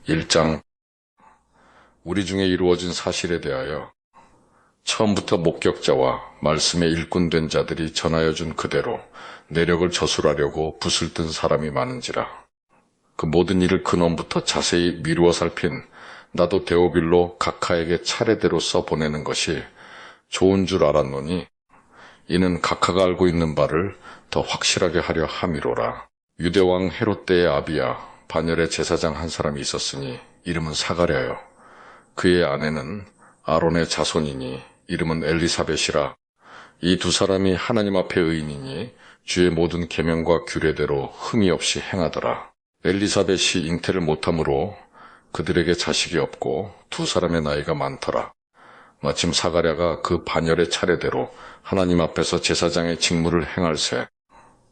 1장. 우리 중에 이루어진 사실에 대하여 처음부터 목격자와 말씀의 일꾼된 자들이 전하여 준 그대로 내력을 저술하려고 붓을 든 사람이 많은지라. 그 모든 일을 근원부터 자세히 미루어 살핀 나도 데오빌로 각하에게 차례대로 써보내는 것이 좋은 줄 알았노니 이는 각하가 알고 있는 바를 더 확실하게 하려 함이로라. 유대왕 헤롯 때의 아비야 반열의 제사장 한 사람이 있었으니 이름은 사가랴요. 그의 아내는 아론의 자손이니 이름은 엘리사벳이라. 이 두 사람이 하나님 앞에 의인이니 주의 모든 계명과 규례대로 흠이 없이 행하더라. 엘리사벳이 잉태를 못함으로 그들에게 자식이 없고 두 사람의 나이가 많더라. 마침 사가랴가 그 반열의 차례대로 하나님 앞에서 제사장의 직무를 행할새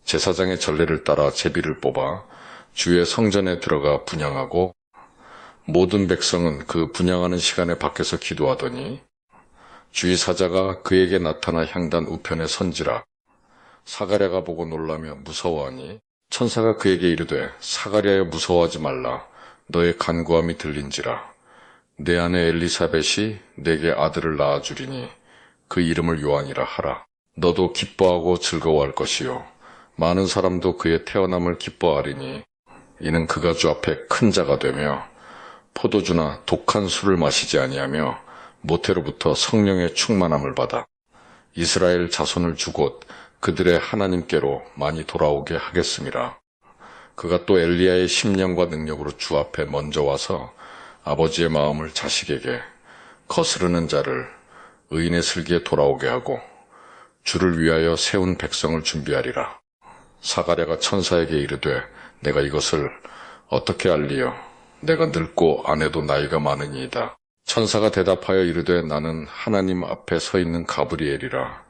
제사장의 전례를 따라 제비를 뽑아 주의 성전에 들어가 분향하고 모든 백성은 그 분향하는 시간에 밖에서 기도하더니 주의 사자가 그에게 나타나 향단 우편에 선지라. 사가랴가 보고 놀라며 무서워하니 천사가 그에게 이르되 사가랴여 무서워하지 말라. 너의 간구함이 들린지라. 내 아내 엘리사벳이 내게 아들을 낳아주리니 그 이름을 요한이라 하라. 너도 기뻐하고 즐거워할 것이요 많은 사람도 그의 태어남을 기뻐하리니 이는 그가 주 앞에 큰 자가 되며 포도주나 독한 술을 마시지 아니하며 모태로부터 성령의 충만함을 받아 이스라엘 자손을 주곧 그들의 하나님께로 많이 돌아오게 하겠음이라. 그가 또 엘리야의 심령과 능력으로 주 앞에 먼저 와서 아버지의 마음을 자식에게 거스르는 자를 의인의 슬기에 돌아오게 하고 주를 위하여 세운 백성을 준비하리라. 사가랴가 천사에게 이르되 내가 이것을 어떻게 알리요? 내가 늙고 아내도 나이가 많으니이다. 천사가 대답하여 이르되 나는 하나님 앞에 서 있는 가브리엘이라.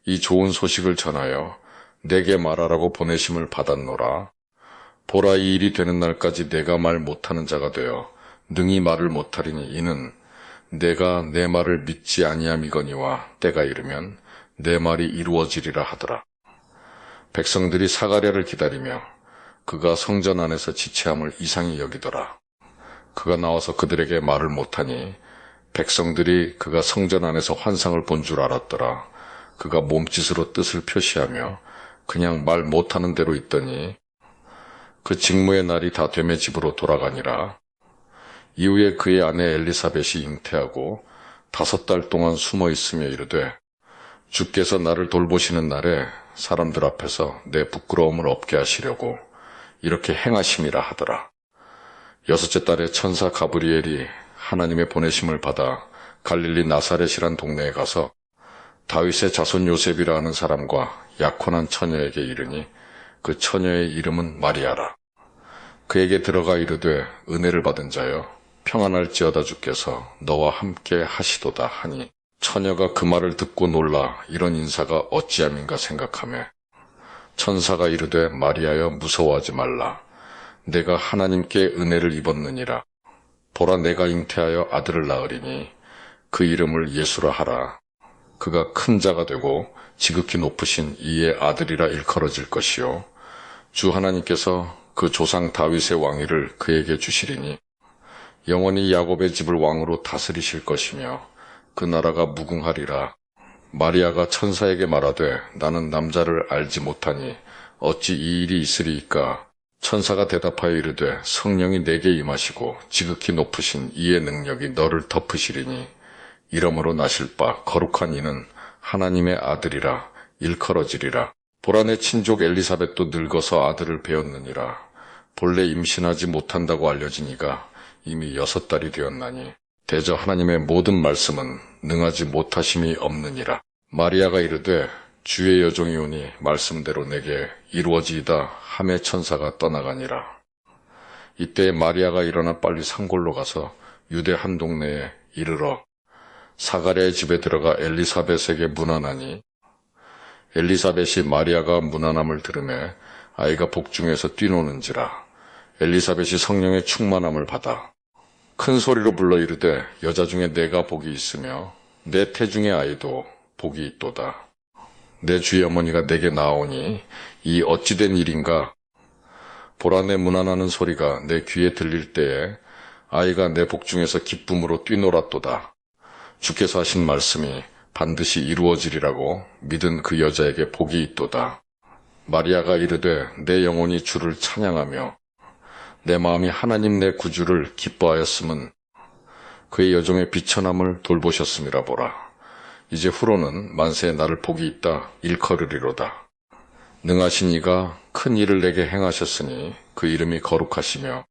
이 좋은 소식을 전하여 내게 말하라고 보내심을 받았노라. 보라, 이 일이 되는 날까지 내가 말 못하는 자가 되어 능히 말을 못하리니 이는 내가 내 말을 믿지 아니함이거니와 때가 이르면 내 말이 이루어지리라 하더라. 백성들이 사가랴를 기다리며 그가 성전 안에서 지체함을 이상히 여기더라. 그가 나와서 그들에게 말을 못하니 백성들이 그가 성전 안에서 환상을 본 줄 알았더라. 그가 몸짓으로 뜻을 표시하며 그냥 말 못하는 대로 있더니 그 직무의 날이 다 되매 집으로 돌아가니라. 이후에 그의 아내 엘리사벳이 잉태하고 5달 동안 숨어 있으며 이르되 주께서 나를 돌보시는 날에 사람들 앞에서 내 부끄러움을 없게 하시려고 이렇게 행하심이라 하더라. 6째 달에 천사 가브리엘이 하나님의 보내심을 받아 갈릴리 나사렛이란 동네에 가서 다윗의 자손 요셉이라 하는 사람과 약혼한 처녀에게 이르니 그 처녀의 이름은 마리아라. 그에게 들어가 이르되 은혜를 받은 자여 평안할지어다 주께서 너와 함께 하시도다 하니 처녀가 그 말을 듣고 놀라 이런 인사가 어찌함인가 생각하며 천사가 이르되 마리아여 무서워하지 말라. 내가 하나님께 은혜를 입었느니라. 보라, 내가 잉태하여 아들을 낳으리니 그 이름을 예수라 하라. 그가 큰 자가 되고 지극히 높으신 이의 아들이라 일컬어질 것이요 주 하나님께서 그 조상 다윗의 왕위를 그에게 주시리니 영원히 야곱의 집을 왕으로 다스리실 것이며 그 나라가 무궁하리라. 마리아가 천사에게 말하되 나는 남자를 알지 못하니 어찌 이 일이 있으리이까? 천사가 대답하여 이르되 성령이 내게 임하시고 지극히 높으신 이의 능력이 너를 덮으시리니 이러므로 나실 바 거룩한 이는 하나님의 아들이라 일컬어지리라. 보라, 내 친족 엘리사벳도 늙어서 아들을 배었느니라. 본래 임신하지 못한다고 알려진 이가 이미 6달이 되었나니 대저 하나님의 모든 말씀은 능하지 못하심이 없느니라. 마리아가 이르되 주의 여종이 오니 말씀대로 내게 이루어지이다 하매 천사가 떠나가니라. 이때 마리아가 일어나 빨리 산골로 가서 유대 한 동네에 이르러 사가랴의 집에 들어가 엘리사벳에게 문안하니 엘리사벳이 마리아가 문안함을 들으매 아이가 복중에서 뛰노는지라. 엘리사벳이 성령의 충만함을 받아 큰 소리로 불러 이르되 여자 중에 내가 복이 있으며 내 태중의 아이도 복이 있도다. 내 주의 어머니가 내게 나오니 이 어찌된 일인가? 보라, 내 문안하는 소리가 내 귀에 들릴 때에 아이가 내 복중에서 기쁨으로 뛰놀았도다. 주께서 하신 말씀이 반드시 이루어지리라고 믿은 그 여자에게 복이 있도다. 마리아가 이르되 내 영혼이 주를 찬양하며 내 마음이 하나님 내 구주를 기뻐하였음은 그의 여종의 비천함을 돌보셨음이라 보라. 이제 후로는 만세에 나를 복이 있다 일컬으리로다. 능하신 이가 큰 일을 내게 행하셨으니 그 이름이 거룩하시며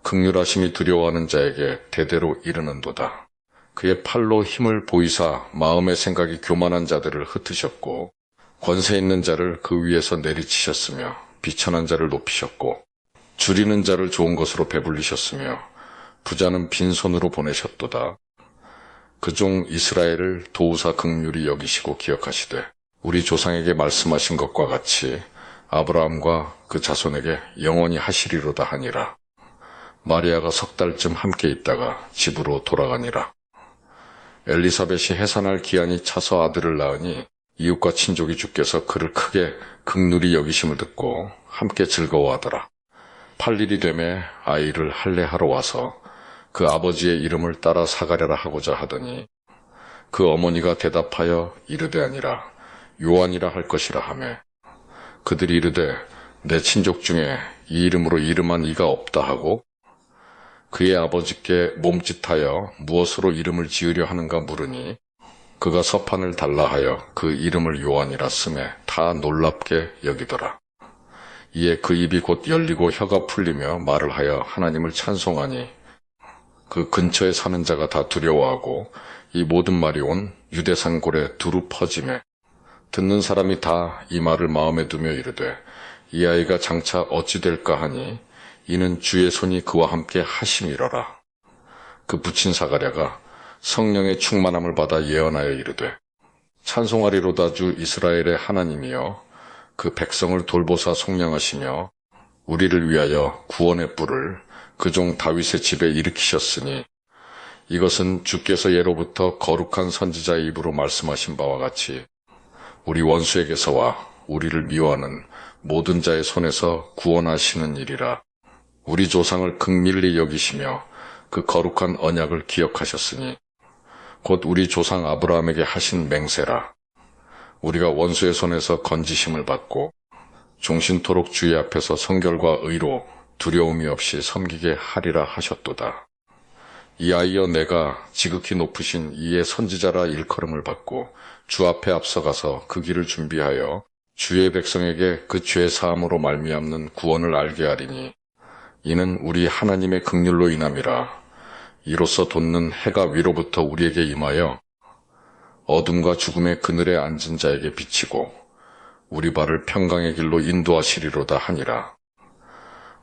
긍휼하심이 두려워하는 자에게 대대로 이르는도다. 그의 팔로 힘을 보이사 마음의 생각이 교만한 자들을 흩으셨고 권세 있는 자를 그 위에서 내리치셨으며 비천한 자를 높이셨고 줄이는 자를 좋은 것으로 배불리셨으며 부자는 빈손으로 보내셨도다. 그 종 이스라엘을 도우사 긍휼히 여기시고 기억하시되 우리 조상에게 말씀하신 것과 같이 아브라함과 그 자손에게 영원히 하시리로다 하니라. 마리아가 석 달쯤 함께 있다가 집으로 돌아가니라. 엘리사벳이 해산할 기한이 차서 아들을 낳으니 이웃과 친족이 주께서 그를 크게 긍휼히 여기심을 듣고 함께 즐거워하더라. 8일이 되매 아이를 할례하러 와서 그 아버지의 이름을 따라 사가랴라 하고자 하더니 그 어머니가 대답하여 이르되 아니라 요한이라 할 것이라 하매 그들이 이르되 내 친족 중에 이 이름으로 이름한 이가 없다 하고 그의 아버지께 몸짓하여 무엇으로 이름을 지으려 하는가 물으니 그가 서판을 달라 하여 그 이름을 요한이라 쓰매 다 놀랍게 여기더라. 이에 그 입이 곧 열리고 혀가 풀리며 말을 하여 하나님을 찬송하니 그 근처에 사는 자가 다 두려워하고 이 모든 말이 온 유대산골에 두루 퍼지매 듣는 사람이 다 이 말을 마음에 두며 이르되 이 아이가 장차 어찌 될까 하니 이는 주의 손이 그와 함께 하심이러라. 그 부친 사가랴가 성령의 충만함을 받아 예언하여 이르되 찬송하리로다 주 이스라엘의 하나님이여 그 백성을 돌보사 속량하시며 우리를 위하여 구원의 뿔을 그 종 다윗의 집에 일으키셨으니 이것은 주께서 예로부터 거룩한 선지자의 입으로 말씀하신 바와 같이 우리 원수에게서와 우리를 미워하는 모든 자의 손에서 구원하시는 일이라. 우리 조상을 긍밀히 여기시며 그 거룩한 언약을 기억하셨으니 곧 우리 조상 아브라함에게 하신 맹세라. 우리가 원수의 손에서 건지심을 받고 종신토록 주의 앞에서 성결과 의로 두려움이 없이 섬기게 하리라 하셨도다. 이 아이여 내가 지극히 높으신 이의 선지자라 일컬음을 받고 주 앞에 앞서가서 그 길을 준비하여 주의 백성에게 그 죄 사함으로 말미암는 구원을 알게 하리니 이는 우리 하나님의 긍휼로 인함이라. 이로써 돋는 해가 위로부터 우리에게 임하여 어둠과 죽음의 그늘에 앉은 자에게 비치고 우리 발을 평강의 길로 인도하시리로다 하니라.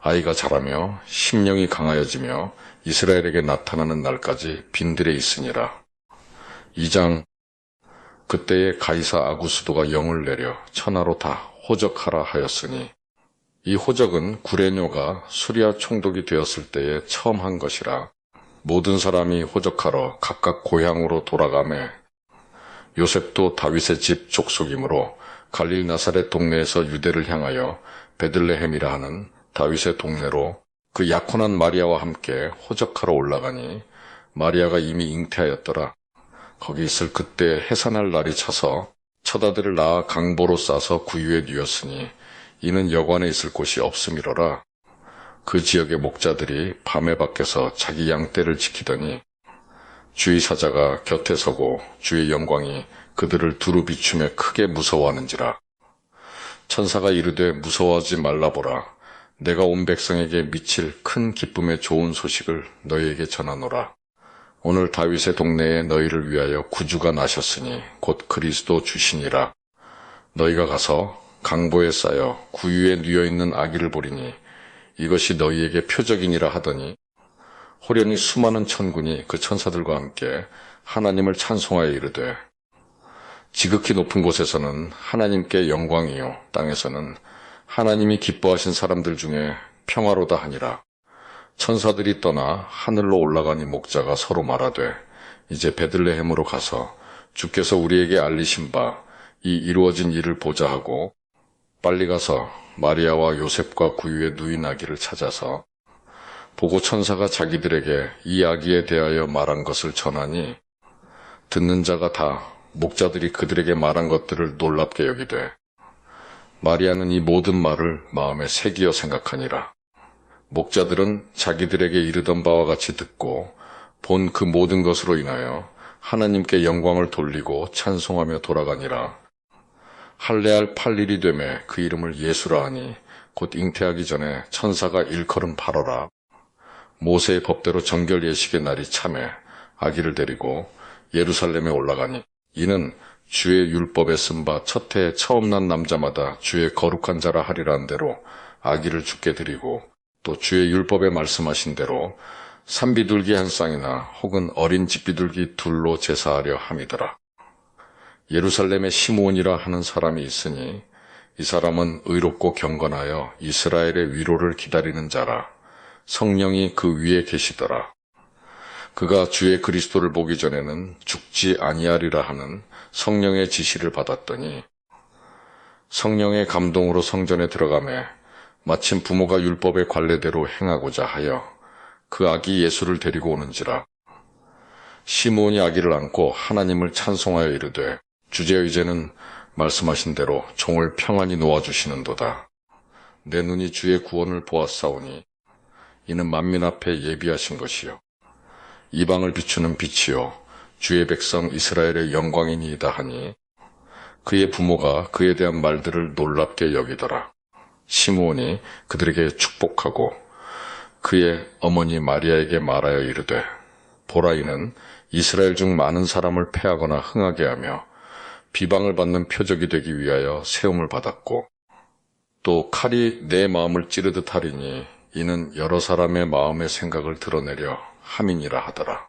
아이가 자라며 심령이 강하여지며 이스라엘에게 나타나는 날까지 빈들에 있으니라. 2장. 그때에 가이사 아구스도가 영을 내려 천하로 다 호적하라 하였으니 이 호적은 구레뇨가 수리아 총독이 되었을 때에 처음 한 것이라. 모든 사람이 호적하러 각각 고향으로 돌아가매 요셉도 다윗의 집 족속이므로 갈릴 나사렛 동네에서 유대를 향하여 베들레헴이라 하는 다윗의 동네로 그 약혼한 마리아와 함께 호적하러 올라가니 마리아가 이미 잉태하였더라. 거기 있을 그때 해산할 날이 차서 첫 아들을 낳아 강보로 싸서 구유에 뉘었으니 이는 여관에 있을 곳이 없음이로라. 그 지역의 목자들이 밤에 밖에서 자기 양떼를 지키더니 주의 사자가 곁에 서고 주의 영광이 그들을 두루 비추며 크게 무서워하는지라. 천사가 이르되 무서워하지 말라 보라. 내가 온 백성에게 미칠 큰 기쁨의 좋은 소식을 너희에게 전하노라. 오늘 다윗의 동네에 너희를 위하여 구주가 나셨으니 곧 그리스도 주시니라. 너희가 가서 강보에 쌓여 구유에 뉘어있는 아기를 보리니 이것이 너희에게 표적이니라 하더니 호련히 수많은 천군이 그 천사들과 함께 하나님을 찬송하여 이르되 지극히 높은 곳에서는 하나님께 영광이요 땅에서는 하나님이 기뻐하신 사람들 중에 평화로다 하니라. 천사들이 떠나 하늘로 올라가니 목자가 서로 말하되 이제 베들레헴으로 가서 주께서 우리에게 알리신 바 이 이루어진 일을 보자 하고 빨리 가서 마리아와 요셉과 구유에 누인 아기를 찾아서 보고 천사가 자기들에게 이 아기에 대하여 말한 것을 전하니 듣는 자가 다 목자들이 그들에게 말한 것들을 놀랍게 여기되 마리아는 이 모든 말을 마음에 새기어 생각하니라. 목자들은 자기들에게 이르던 바와 같이 듣고 본 그 모든 것으로 인하여 하나님께 영광을 돌리고 찬송하며 돌아가니라. 할례할 8일이 되매 그 이름을 예수라 하니 곧 잉태하기 전에 천사가 일컬은 바로라. 모세의 법대로 정결 예식의 날이 참에 아기를 데리고 예루살렘에 올라가니 이는 주의 율법에 쓴 바 첫 해에 처음 난 남자마다 주의 거룩한 자라 하리라는 대로 아기를 주께 드리고 또 주의 율법에 말씀하신 대로 산비둘기 한 쌍이나 혹은 어린 집비둘기 둘로 제사하려 함이더라. 예루살렘에 시므온이라 하는 사람이 있으니 이 사람은 의롭고 경건하여 이스라엘의 위로를 기다리는 자라. 성령이 그 위에 계시더라. 그가 주의 그리스도를 보기 전에는 죽지 아니하리라 하는 성령의 지시를 받았더니 성령의 감동으로 성전에 들어가매 마침 부모가 율법의 관례대로 행하고자 하여 그 아기 예수를 데리고 오는지라. 시므온이 아기를 안고 하나님을 찬송하여 이르되 주제의 이제는 말씀하신 대로 종을 평안히 놓아주시는도다. 내 눈이 주의 구원을 보았사오니 이는 만민 앞에 예비하신 것이요 이방을 비추는 빛이요 주의 백성 이스라엘의 영광이니이다 하니 그의 부모가 그에 대한 말들을 놀랍게 여기더라. 시므온이 그들에게 축복하고 그의 어머니 마리아에게 말하여 이르되 보라 이는 이스라엘 중 많은 사람을 패하거나 흥하게 하며 비방을 받는 표적이 되기 위하여 세움을 받았고 또 칼이 내 마음을 찌르듯 하리니 이는 여러 사람의 마음의 생각을 드러내려 함이니라 하더라.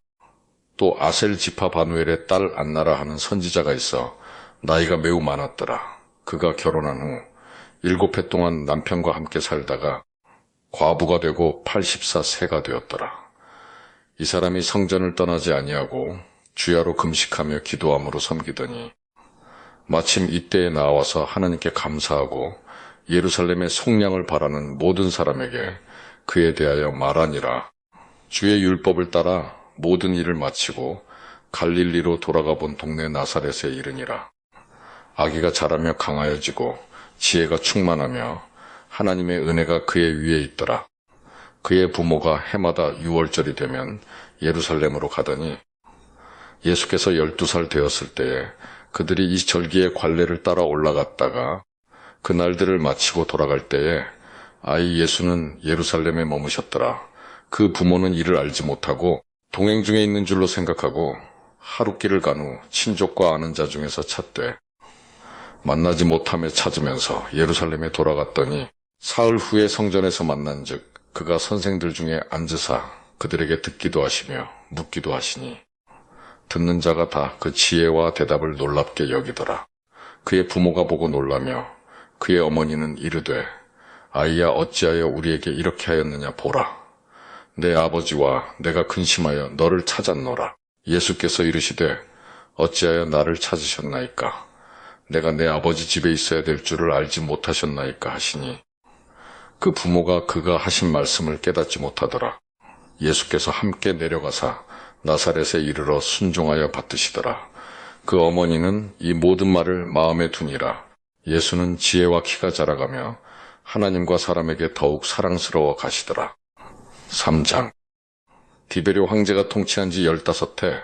또 아셀 지파 바누엘의 딸 안나라 하는 선지자가 있어 나이가 매우 많았더라. 그가 결혼한 후 7해 동안 남편과 함께 살다가 과부가 되고 84세가 되었더라. 이 사람이 성전을 떠나지 아니하고 주야로 금식하며 기도함으로 섬기더니 마침 이때에 나와서 하나님께 감사하고 예루살렘의 속량을 바라는 모든 사람에게 그에 대하여 말하니라. 주의 율법을 따라 모든 일을 마치고 갈릴리로 돌아가 본 동네 나사렛에 이르니라. 아기가 자라며 강하여지고 지혜가 충만하며 하나님의 은혜가 그의 위에 있더라. 그의 부모가 해마다 유월절이 되면 예루살렘으로 가더니 예수께서 12살 되었을 때에 그들이 이 절기의 관례를 따라 올라갔다가 그 날들을 마치고 돌아갈 때에 아이 예수는 예루살렘에 머무셨더라. 그 부모는 이를 알지 못하고 동행 중에 있는 줄로 생각하고 하룻길을 간 후 친족과 아는 자 중에서 찾되 만나지 못함에 찾으면서 예루살렘에 돌아갔더니 사흘 후에 성전에서 만난즉 그가 선생들 중에 앉으사 그들에게 듣기도 하시며 묻기도 하시니 듣는 자가 다 그 지혜와 대답을 놀랍게 여기더라. 그의 부모가 보고 놀라며 그의 어머니는 이르되 아이야 어찌하여 우리에게 이렇게 하였느냐 보라. 내 아버지와 내가 근심하여 너를 찾았노라. 예수께서 이르시되 어찌하여 나를 찾으셨나이까. 내가 내 아버지 집에 있어야 될 줄을 알지 못하셨나이까 하시니 그 부모가 그가 하신 말씀을 깨닫지 못하더라. 예수께서 함께 내려가사 나사렛에 이르러 순종하여 받드시더라. 그 어머니는 이 모든 말을 마음에 두니라. 예수는 지혜와 키가 자라가며 하나님과 사람에게 더욱 사랑스러워 가시더라. 3장. 디베료 황제가 통치한 지 15해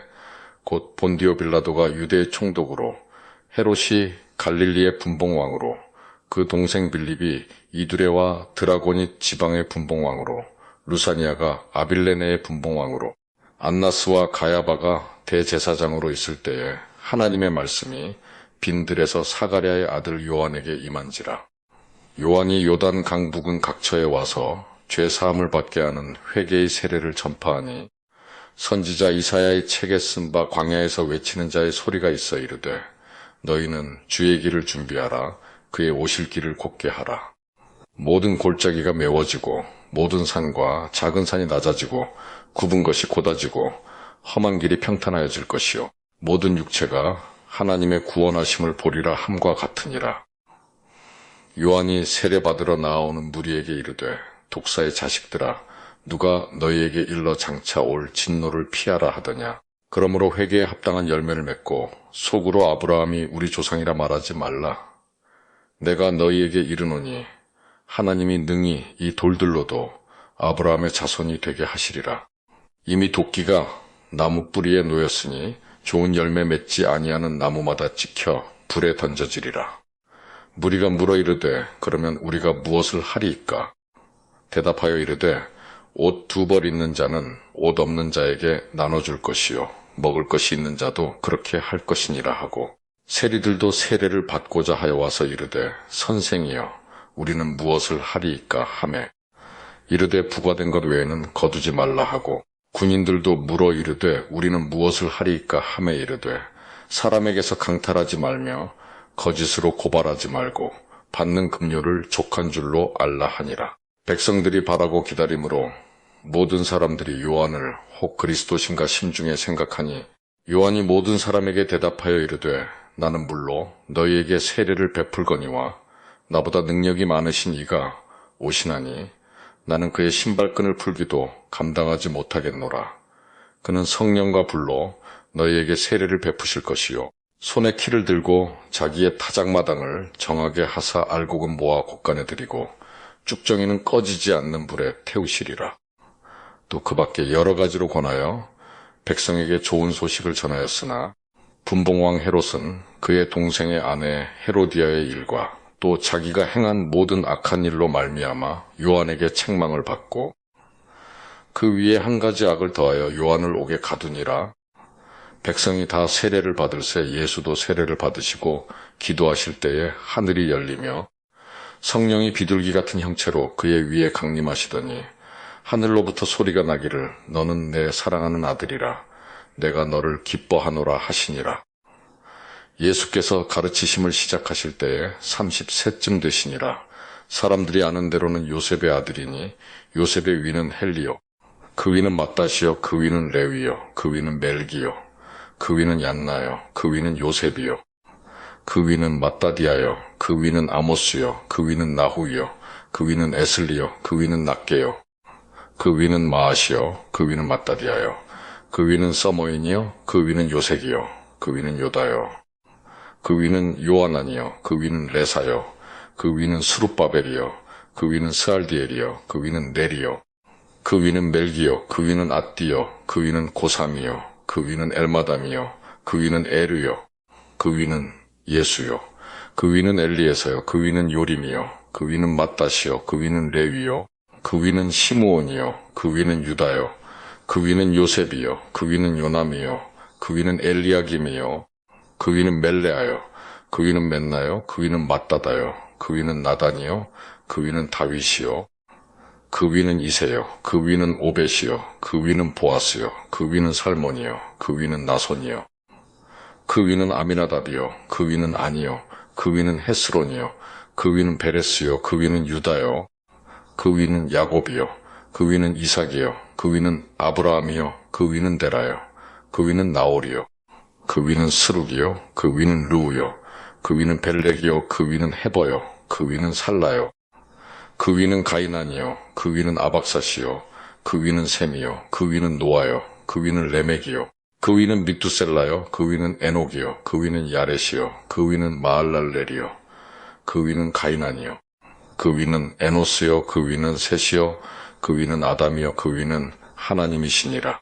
곧 본디오 빌라도가 유대의 총독으로 헤롯이 갈릴리의 분봉왕으로 그 동생 빌립이 이두레와 드라고니 지방의 분봉왕으로 루사니아가 아빌레네의 분봉왕으로 안나스와 가야바가 대제사장으로 있을 때에 하나님의 말씀이 빈들에서 사가랴의 아들 요한에게 임한지라. 요한이 요단 강 부근 각처에 와서 죄 사함을 받게 하는 회개의 세례를 전파하니 선지자 이사야의 책에 쓴 바 광야에서 외치는 자의 소리가 있어 이르되 너희는 주의 길을 준비하라. 그의 오실 길을 곧게 하라. 모든 골짜기가 메워지고 모든 산과 작은 산이 낮아지고 굽은 것이 곧아지고 험한 길이 평탄하여질 것이요 모든 육체가 하나님의 구원하심을 보리라 함과 같으니라. 요한이 세례받으러 나아오는 무리에게 이르되 독사의 자식들아 누가 너희에게 일러 장차 올 진노를 피하라 하더냐. 그러므로 회개에 합당한 열매를 맺고 속으로 아브라함이 우리 조상이라 말하지 말라. 내가 너희에게 이르노니 하나님이 능히 이 돌들로도 아브라함의 자손이 되게 하시리라. 이미 도끼가 나무 뿌리에 놓였으니 좋은 열매 맺지 아니하는 나무마다 찍혀 불에 던져지리라. 무리가 물어 이르되 그러면 우리가 무엇을 하리이까? 대답하여 이르되 옷 2벌 있는 자는 옷 없는 자에게 나눠줄 것이요 먹을 것이 있는 자도 그렇게 할 것이니라 하고, 세리들도 세례를 받고자 하여 와서 이르되 선생이여 우리는 무엇을 하리이까 하매, 이르되 부과된 것 외에는 거두지 말라 하고, 군인들도 물어 이르되 우리는 무엇을 하리이까 하매 이르되 사람에게서 강탈하지 말며 거짓으로 고발하지 말고 받는 급료를 족한 줄로 알라 하니라. 백성들이 바라고 기다림으로 모든 사람들이 요한을 혹 그리스도신가 심중에 생각하니, 요한이 모든 사람에게 대답하여 이르되 나는 물로 너희에게 세례를 베풀거니와 나보다 능력이 많으신 이가 오시나니 나는 그의 신발끈을 풀기도 감당하지 못하겠노라. 그는 성령과 불로 너희에게 세례를 베푸실 것이요 손에 키를 들고 자기의 타작마당을 정하게 하사 알곡은 모아 곳간에 들이고 쭉정이는 꺼지지 않는 불에 태우시리라. 또 그 밖에 여러 가지로 권하여 백성에게 좋은 소식을 전하였으나 분봉왕 헤롯은 그의 동생의 아내 헤로디아의 일과 또 자기가 행한 모든 악한 일로 말미암아 요한에게 책망을 받고 그 위에 한 가지 악을 더하여 요한을 옥에 가두니라. 백성이 다 세례를 받을새 예수도 세례를 받으시고 기도하실 때에 하늘이 열리며 성령이 비둘기 같은 형체로 그의 위에 강림하시더니 하늘로부터 소리가 나기를 너는 내 사랑하는 아들이라 내가 너를 기뻐하노라 하시니라. 예수께서 가르치심을 시작하실 때에 30세쯤 되시니라. 사람들이 아는 대로는 요셉의 아들이니 요셉의 위는 헬리요 그 위는 맏다시요 그 위는 레위요 그 위는 멜기요 그 위는 얀나요 그 위는 요셉이요 그 위는 맏다디아요 그 위는 아모스요 그 위는 나후요 그 위는 에슬리요 그 위는 낫게요 그 위는 마아시요 그 위는 맏다디아요 그 위는 서모인이요 그 위는 요색이요 그 위는 요다요 그 위는 요하나니요 그 위는 레사요 그 위는 스룹바벨이요 그 위는 스알디엘이요 그 위는 네리요 그 위는 멜기요 그 위는 앗디요 그 위는 고삼이요 그 위는 엘마담이요 그 위는 에르요 그 위는 예수요 그 위는 엘리에서요 그 위는 요림이요 그 위는 맏다시요 그 위는 레위요 그 위는 시므온이요 그 위는 유다요 그 위는 요셉이요 그 위는 요남이요 그 위는 엘리야김이요 그 위는 멜레아요 그 위는 멘나요 그 위는 맏다다요 그 위는 나단이요 그 위는 다윗이요 그 위는 이세요 그 위는 오벳이요 그 위는 보아스요 그 위는 살몬이요 그 위는 나손이요 그 위는 아미나답이요 그 위는 아니요 그 위는 헤스론이요 그 위는 베레스요 그 위는 유다요 그 위는 야곱이요 그 위는 이삭이요 그 위는 아브라함이요 그 위는 데라요 그 위는 나홀이요 그 위는 스룩이요 그 위는 르우요 그 위는 벨렉이요 그 위는 헤버요 그 위는 살라요 그 위는 가이난이요 그 위는 아박사시요 그 위는 셈이요 그 위는 노아요 그 위는 레멕이요 그 위는 미투셀라요 그 위는 에녹이요 그 위는 야렛이요 그 위는 마할랄렐이요 그 위는 가이난이요 그 위는 에노스요 그 위는 셋이요 그 위는 아담이요 그 위는 하나님이시니라.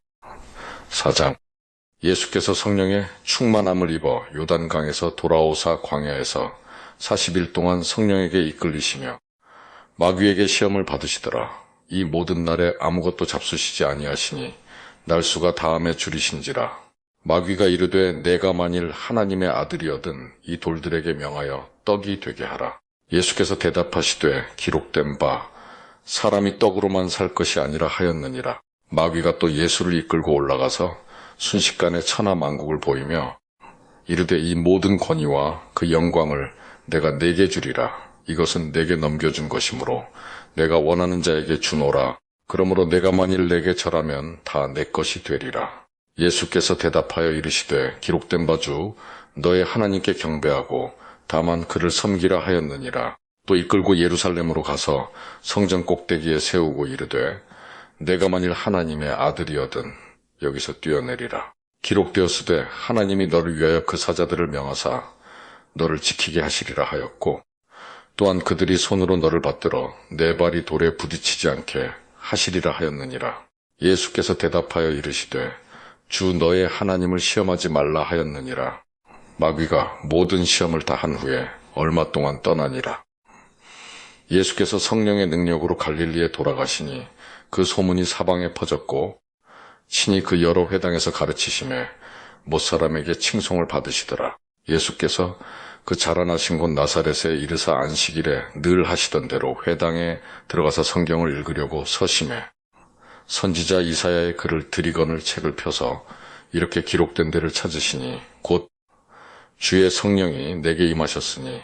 4장. 예수께서 성령의 충만함을 입어 요단강에서 돌아오사 광야에서 40일 동안 성령에게 이끌리시며 마귀에게 시험을 받으시더라. 이 모든 날에 아무것도 잡수시지 아니하시니 날수가 다음에 줄이신지라. 마귀가 이르되 내가 만일 하나님의 아들이어든 이 돌들에게 명하여 떡이 되게 하라. 예수께서 대답하시되 기록된 바 사람이 떡으로만 살 것이 아니라 하였느니라. 마귀가 또 예수를 이끌고 올라가서 순식간에 천하만국을 보이며 이르되 이 모든 권위와 그 영광을 내가 네게 주리라. 이것은 내게 넘겨준 것이므로 내가 원하는 자에게 주노라. 그러므로 내가 만일 내게 절하면 다 내 것이 되리라. 예수께서 대답하여 이르시되 기록된 바 주 너의 하나님께 경배하고 다만 그를 섬기라 하였느니라. 또 이끌고 예루살렘으로 가서 성전 꼭대기에 세우고 이르되 내가 만일 하나님의 아들이어든 여기서 뛰어내리라. 기록되었으되 하나님이 너를 위하여 그 사자들을 명하사 너를 지키게 하시리라 하였고, 또한 그들이 손으로 너를 받들어 내 발이 돌에 부딪히지 않게 하시리라 하였느니라. 예수께서 대답하여 이르시되 주 너의 하나님을 시험하지 말라 하였느니라. 마귀가 모든 시험을 다 한 후에 얼마 동안 떠나니라. 예수께서 성령의 능력으로 갈릴리에 돌아가시니 그 소문이 사방에 퍼졌고 친히 그 여러 회당에서 가르치심에 못 사람에게 칭송을 받으시더라. 예수께서 그 자라나신 곳 나사렛에 이르사 안식일에 늘 하시던 대로 회당에 들어가서 성경을 읽으려고 서심해 선지자 이사야의 글을 들이거늘 책을 펴서 이렇게 기록된 데를 찾으시니 곧 주의 성령이 내게 임하셨으니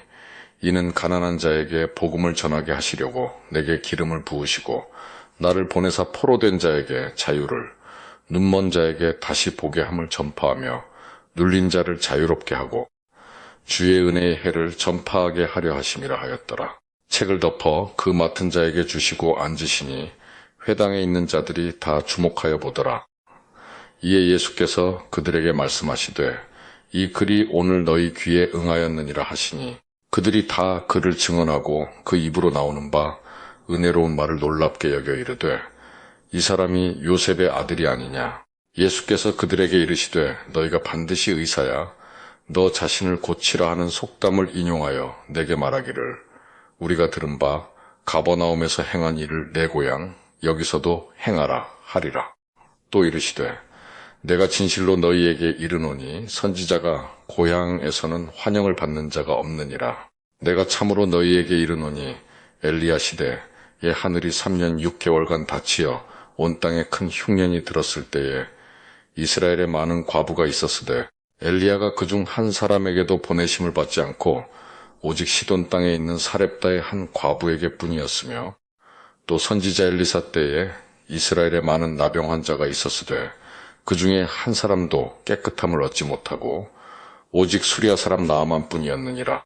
이는 가난한 자에게 복음을 전하게 하시려고 내게 기름을 부으시고 나를 보내사 포로된 자에게 자유를, 눈먼 자에게 다시 보게 함을 전파하며 눌린 자를 자유롭게 하고 주의 은혜의 해를 전파하게 하려 하심이라 하였더라. 책을 덮어 그 맡은 자에게 주시고 앉으시니 회당에 있는 자들이 다 주목하여 보더라. 이에 예수께서 그들에게 말씀하시되 이 글이 오늘 너희 귀에 응하였느니라 하시니 그들이 다 그를 증언하고 그 입으로 나오는 바 은혜로운 말을 놀랍게 여겨 이르되 이 사람이 요셉의 아들이 아니냐. 예수께서 그들에게 이르시되 너희가 반드시 의사야 너 자신을 고치라 하는 속담을 인용하여 내게 말하기를 우리가 들은 바 가버나움에서 행한 일을 내 고향 여기서도 행하라 하리라. 또 이르시되 내가 진실로 너희에게 이르노니 선지자가 고향에서는 환영을 받는 자가 없느니라. 내가 참으로 너희에게 이르노니 엘리야 시대에 하늘이 3년 6개월간 닫히어 온 땅에 큰 흉년이 들었을 때에 이스라엘에 많은 과부가 있었으되 엘리야가 그중 한 사람에게도 보내심을 받지 않고 오직 시돈 땅에 있는 사렙다의 한 과부에게 뿐이었으며 또 선지자 엘리사 때에 이스라엘에 많은 나병 환자가 있었으되 그 중에 한 사람도 깨끗함을 얻지 못하고 오직 수리아 사람 나아만 뿐이었느니라.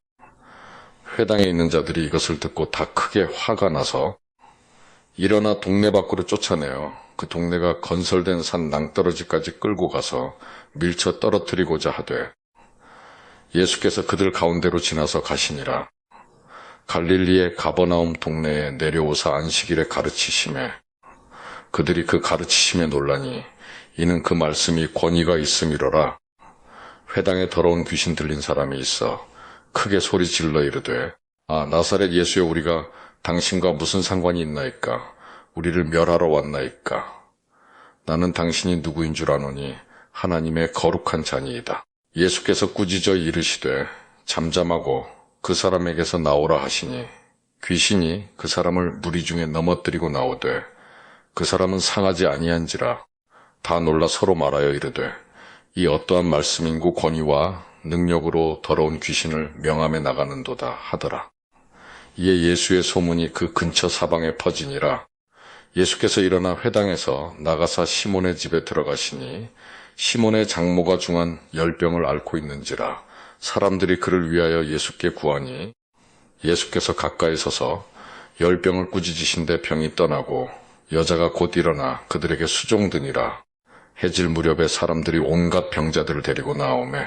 회당에 있는 자들이 이것을 듣고 다 크게 화가 나서 일어나 동네 밖으로 쫓아내어 그 동네가 건설된 산 낭떠러지까지 끌고 가서 밀쳐 떨어뜨리고자 하되 예수께서 그들 가운데로 지나서 가시니라. 갈릴리의 가버나움 동네에 내려오사 안식일에 가르치심에 그들이 그 가르치심에 놀라니 이는 그 말씀이 권위가 있음이로라. 회당에 더러운 귀신 들린 사람이 있어 크게 소리 질러 이르되 아 나사렛 예수여 우리가 당신과 무슨 상관이 있나이까. 우리를 멸하러 왔나이까. 나는 당신이 누구인 줄 아노니 하나님의 거룩한 자니이다. 예수께서 꾸짖어 이르시되 잠잠하고 그 사람에게서 나오라 하시니 귀신이 그 사람을 무리 중에 넘어뜨리고 나오되 그 사람은 상하지 아니한지라. 다 놀라 서로 말하여 이르되 이 어떠한 말씀인고 권위와 능력으로 더러운 귀신을 명함에 나가는도다 하더라. 이에 예수의 소문이 그 근처 사방에 퍼지니라. 예수께서 일어나 회당에서 나가사 시몬의 집에 들어가시니 시몬의 장모가 중한 열병을 앓고 있는지라. 사람들이 그를 위하여 예수께 구하니 예수께서 가까이 서서 열병을 꾸짖으신데 병이 떠나고 여자가 곧 일어나 그들에게 수종드니라. 해질 무렵에 사람들이 온갖 병자들을 데리고 나오매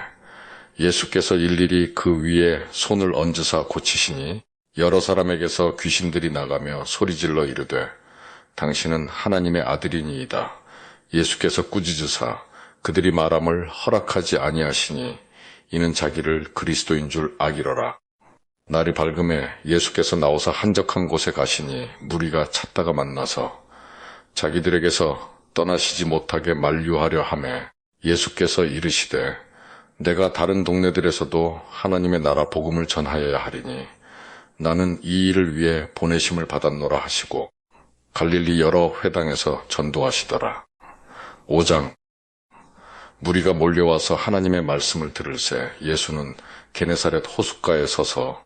예수께서 일일이 그 위에 손을 얹으사 고치시니 여러 사람에게서 귀신들이 나가며 소리질러 이르되 당신은 하나님의 아들이니이다. 예수께서 꾸짖으사 그들이 말함을 허락하지 아니하시니 이는 자기를 그리스도인 줄 아기러라. 날이 밝음에 예수께서 나오사 한적한 곳에 가시니 무리가 찾다가 만나서 자기들에게서 떠나시지 못하게 만류하려 하매 예수께서 이르시되 내가 다른 동네들에서도 하나님의 나라 복음을 전하여야 하리니 나는 이 일을 위해 보내심을 받았노라 하시고 갈릴리 여러 회당에서 전도하시더라. 5장 무리가 몰려와서 하나님의 말씀을 들을새 예수는 게네사렛 호숫가에 서서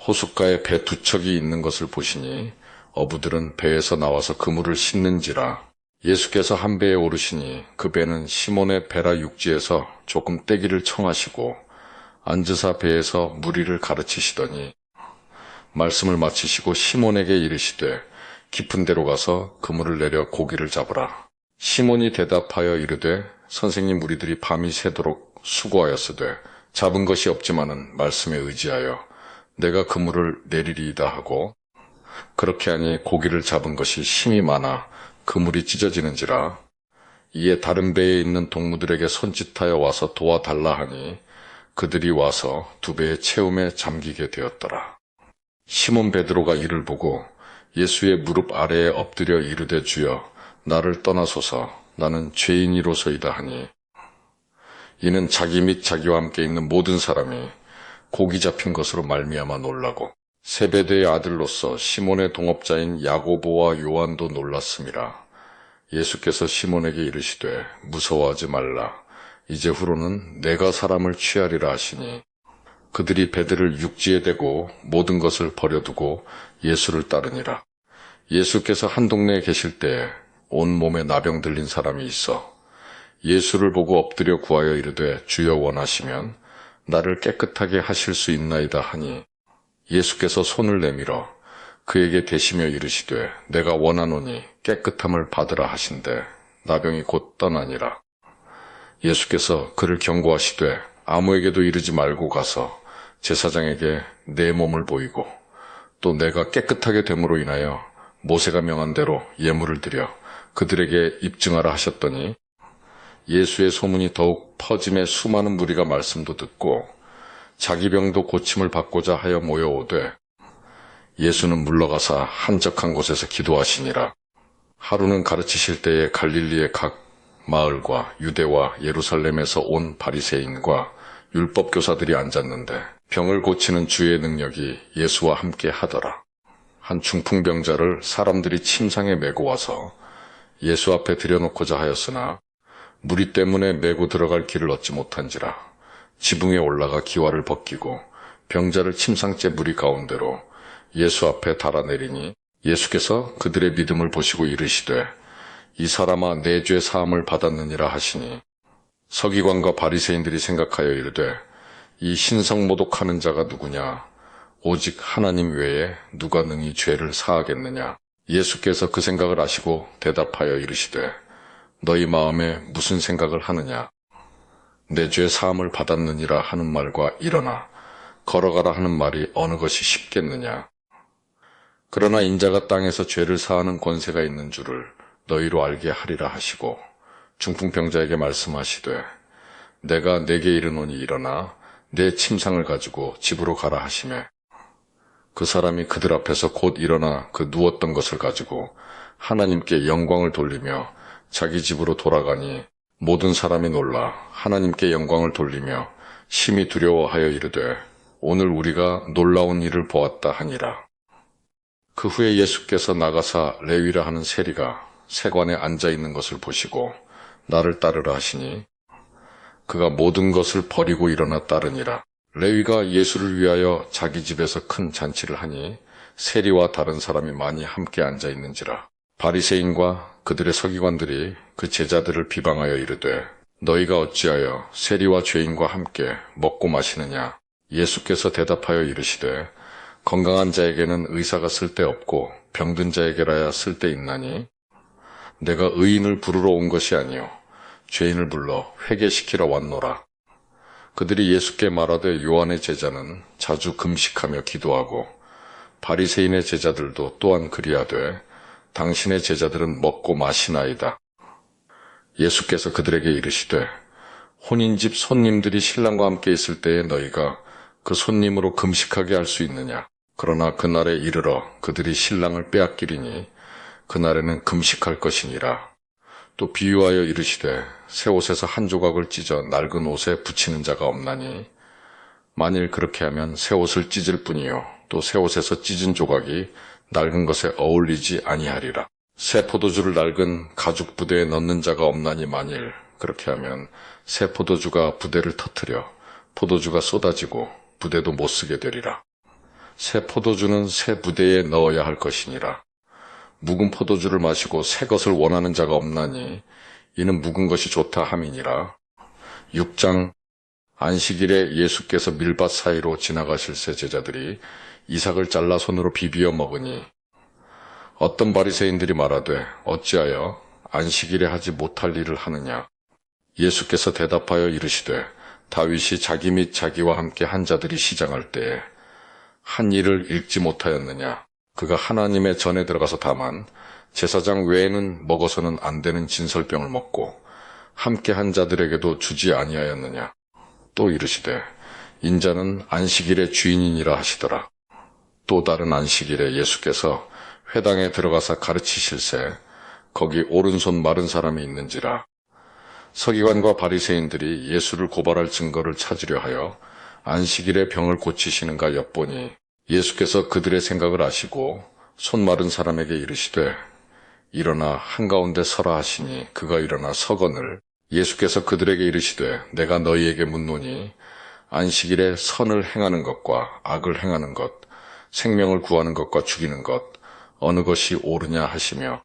호숫가에 배 두 척이 있는 것을 보시니 어부들은 배에서 나와서 그물을 씻는지라. 예수께서 한 배에 오르시니 그 배는 시몬의 베라 육지에서 조금 떼기를 청하시고 앉으사 배에서 무리를 가르치시더니 말씀을 마치시고 시몬에게 이르시되 깊은 데로 가서 그물을 내려 고기를 잡으라. 시몬이 대답하여 이르되 선생님 우리들이 밤이 새도록 수고하였으되 잡은 것이 없지만은 말씀에 의지하여 내가 그물을 내리리이다 하고 그렇게 하니 고기를 잡은 것이 심히 많아 그물이 찢어지는지라. 이에 다른 배에 있는 동무들에게 손짓하여 와서 도와달라 하니 그들이 와서 두 배의 채움에 잠기게 되었더라. 시몬 베드로가 이를 보고 예수의 무릎 아래에 엎드려 이르되 주여 나를 떠나소서 나는 죄인이로소이다 하니 이는 자기 및 자기와 함께 있는 모든 사람이 고기 잡힌 것으로 말미암아 놀라고 세베대의 아들로서 시몬의 동업자인 야고보와 요한도 놀랐음이라. 예수께서 시몬에게 이르시되 무서워하지 말라. 이제후로는 내가 사람을 취하리라 하시니 그들이 배들을 육지에 대고 모든 것을 버려두고 예수를 따르니라. 예수께서 한 동네에 계실 때에 온몸에 나병 들린 사람이 있어 예수를 보고 엎드려 구하여 이르되 주여 원하시면 나를 깨끗하게 하실 수 있나이다 하니 예수께서 손을 내밀어 그에게 대시며 이르시되 내가 원하노니 깨끗함을 받으라 하신대 나병이 곧 떠나니라. 예수께서 그를 경고하시되 아무에게도 이르지 말고 가서 제사장에게 내 몸을 보이고 또 내가 깨끗하게 됨으로 인하여 모세가 명한 대로 예물을 드려 그들에게 입증하라 하셨더니 예수의 소문이 더욱 퍼짐에 수많은 무리가 말씀도 듣고 자기 병도 고침을 받고자 하여 모여오되 예수는 물러가사 한적한 곳에서 기도하시니라. 하루는 가르치실 때에 갈릴리의 각 마을과 유대와 예루살렘에서 온 바리새인과 율법 교사들이 앉았는데 병을 고치는 주의 능력이 예수와 함께 하더라. 한 중풍병자를 사람들이 침상에 메고 와서 예수 앞에 들여놓고자 하였으나 무리 때문에 메고 들어갈 길을 얻지 못한지라 지붕에 올라가 기와를 벗기고 병자를 침상째 무리 가운데로 예수 앞에 달아내리니 예수께서 그들의 믿음을 보시고 이르시되 이 사람아 내 죄 사함을 받았느니라 하시니 서기관과 바리새인들이 생각하여 이르되 이 신성모독하는 자가 누구냐 오직 하나님 외에 누가 능히 죄를 사하겠느냐. 예수께서 그 생각을 아시고 대답하여 이르시되 너희 마음에 무슨 생각을 하느냐 내 죄 사함을 받았느니라 하는 말과 일어나 걸어가라 하는 말이 어느 것이 쉽겠느냐. 그러나 인자가 땅에서 죄를 사하는 권세가 있는 줄을 너희로 알게 하리라 하시고 중풍병자에게 말씀하시되 내가 내게 이르노니 일어나 내 침상을 가지고 집으로 가라 하시매 그 사람이 그들 앞에서 곧 일어나 그 누웠던 것을 가지고 하나님께 영광을 돌리며 자기 집으로 돌아가니 모든 사람이 놀라 하나님께 영광을 돌리며 심히 두려워하여 이르되 오늘 우리가 놀라운 일을 보았다 하니라. 그 후에 예수께서 나가사 레위라 하는 세리가 세관에 앉아있는 것을 보시고 나를 따르라 하시니 그가 모든 것을 버리고 일어나 따르니라. 레위가 예수를 위하여 자기 집에서 큰 잔치를 하니 세리와 다른 사람이 많이 함께 앉아있는지라. 바리새인과 그들의 서기관들이 그 제자들을 비방하여 이르되 너희가 어찌하여 세리와 죄인과 함께 먹고 마시느냐. 예수께서 대답하여 이르시되 건강한 자에게는 의사가 쓸데없고 병든 자에게라야 쓸데있나니 내가 의인을 부르러 온 것이 아니요 죄인을 불러 회개시키러 왔노라. 그들이 예수께 말하되 요한의 제자는 자주 금식하며 기도하고 바리새인의 제자들도 또한 그리하되 당신의 제자들은 먹고 마시나이다. 예수께서 그들에게 이르시되 혼인집 손님들이 신랑과 함께 있을 때에 너희가 그 손님으로 금식하게 할 수 있느냐. 그러나 그날에 이르러 그들이 신랑을 빼앗기리니 그날에는 금식할 것이니라. 또 비유하여 이르시되 새 옷에서 한 조각을 찢어 낡은 옷에 붙이는 자가 없나니 만일 그렇게 하면 새 옷을 찢을 뿐이요 또 새 옷에서 찢은 조각이 낡은 것에 어울리지 아니하리라. 새 포도주를 낡은 가죽 부대에 넣는 자가 없나니 만일 그렇게 하면 새 포도주가 부대를 터뜨려 포도주가 쏟아지고 부대도 못 쓰게 되리라. 새 포도주는 새 부대에 넣어야 할 것이니라. 묵은 포도주를 마시고 새 것을 원하는 자가 없나니 이는 묵은 것이 좋다 함이니라. 6장 안식일에 예수께서 밀밭 사이로 지나가실새 제자들이 이삭을 잘라 손으로 비비어 먹으니 어떤 바리새인들이 말하되 어찌하여 안식일에 하지 못할 일을 하느냐. 예수께서 대답하여 이르시되 다윗이 자기 및 자기와 함께 한 자들이 시장할 때에 한 일을 읽지 못하였느냐. 그가 하나님의 전에 들어가서 다만 제사장 외에는 먹어서는 안 되는 진설병을 먹고 함께 한 자들에게도 주지 아니하였느냐. 또 이르시되 인자는 안식일의 주인이니라 하시더라. 또 다른 안식일에 예수께서 회당에 들어가서 가르치실세 거기 오른손 마른 사람이 있는지라. 서기관과 바리새인들이 예수를 고발할 증거를 찾으려 하여 안식일에 병을 고치시는가 엿보니 예수께서 그들의 생각을 아시고 손 마른 사람에게 이르시되 일어나 한가운데 서라 하시니 그가 일어나 서거늘. 예수께서 그들에게 이르시되 내가 너희에게 묻노니 안식일에 선을 행하는 것과 악을 행하는 것, 생명을 구하는 것과 죽이는 것 어느 것이 옳으냐 하시며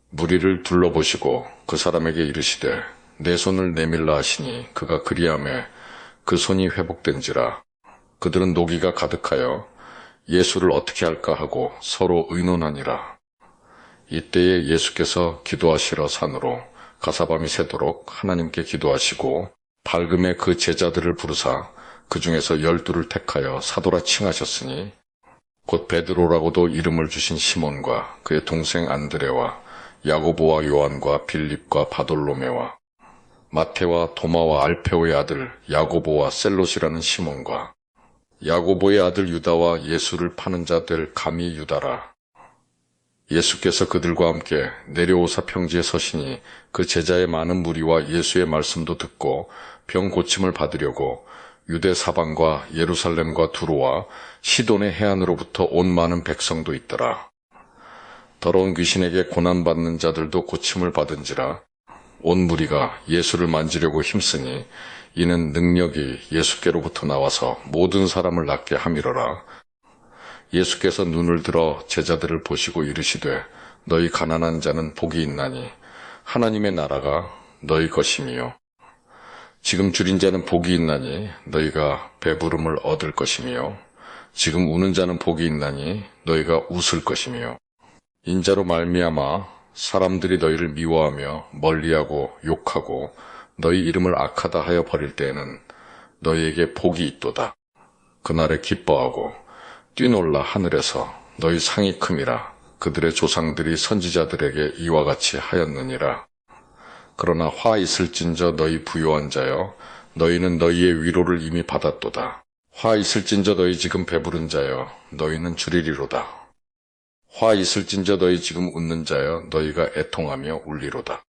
무리를 둘러보시고 그 사람에게 이르시되 내 손을 내밀라 하시니 그가 그리하매 그 손이 회복된지라. 그들은 노기가 가득하여 예수를 어떻게 할까 하고 서로 의논하니라. 이때에 예수께서 기도하시러 산으로 가사밤이 새도록 하나님께 기도하시고 밝음에 그 제자들을 부르사 그 중에서 12를 택하여 사도라 칭하셨으니 곧 베드로라고도 이름을 주신 시몬과 그의 동생 안드레와 야고보와 요한과 빌립과 바돌로메와 마태와 도마와 알페오의 아들 야고보와 셀롯이라는 시몬과 야고보의 아들 유다와 예수를 파는 자들 감히 유다라. 예수께서 그들과 함께 내려오사 평지에 서시니 그 제자의 많은 무리와 예수의 말씀도 듣고 병 고침을 받으려고 유대 사방과 예루살렘과 두로와 시돈의 해안으로부터 온 많은 백성도 있더라. 더러운 귀신에게 고난받는 자들도 고침을 받은지라. 온 무리가 예수를 만지려고 힘쓰니 이는 능력이 예수께로부터 나와서 모든 사람을 낫게 함이러라. 예수께서 눈을 들어 제자들을 보시고 이르시되 너희 가난한 자는 복이 있나니 하나님의 나라가 너희 것이미요. 지금 줄인 자는 복이 있나니 너희가 배부름을 얻을 것이미요. 지금 우는 자는 복이 있나니 너희가 웃을 것이미요. 인자로 말미암아 사람들이 너희를 미워하며 멀리하고 욕하고 너희 이름을 악하다 하여 버릴 때에는 너희에게 복이 있도다. 그날에 기뻐하고 뛰놀라 하늘에서 너희 상이 큼이라. 그들의 조상들이 선지자들에게 이와 같이 하였느니라. 그러나 화 있을진저 너희 부요한 자여 너희는 너희의 위로를 이미 받았도다. 화 있을진저 너희 지금 배부른 자여 너희는 주리리로다. 화 있을진저 너희 지금 웃는 자여 너희가 애통하며 울리로다.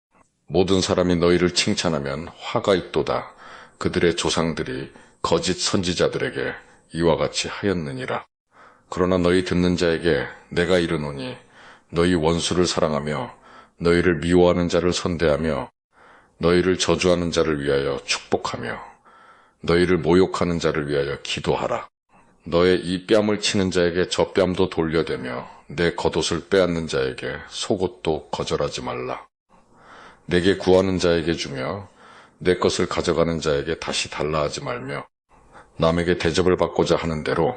모든 사람이 너희를 칭찬하면 화가 있도다. 그들의 조상들이 거짓 선지자들에게 이와 같이 하였느니라. 그러나 너희 듣는 자에게 내가 이르노니 너희 원수를 사랑하며 너희를 미워하는 자를 선대하며 너희를 저주하는 자를 위하여 축복하며 너희를 모욕하는 자를 위하여 기도하라. 너의 이 뺨을 치는 자에게 저 뺨도 돌려대며 내 겉옷을 빼앗는 자에게 속옷도 거절하지 말라. 내게 구하는 자에게 주며 내 것을 가져가는 자에게 다시 달라 하지 말며 남에게 대접을 받고자 하는 대로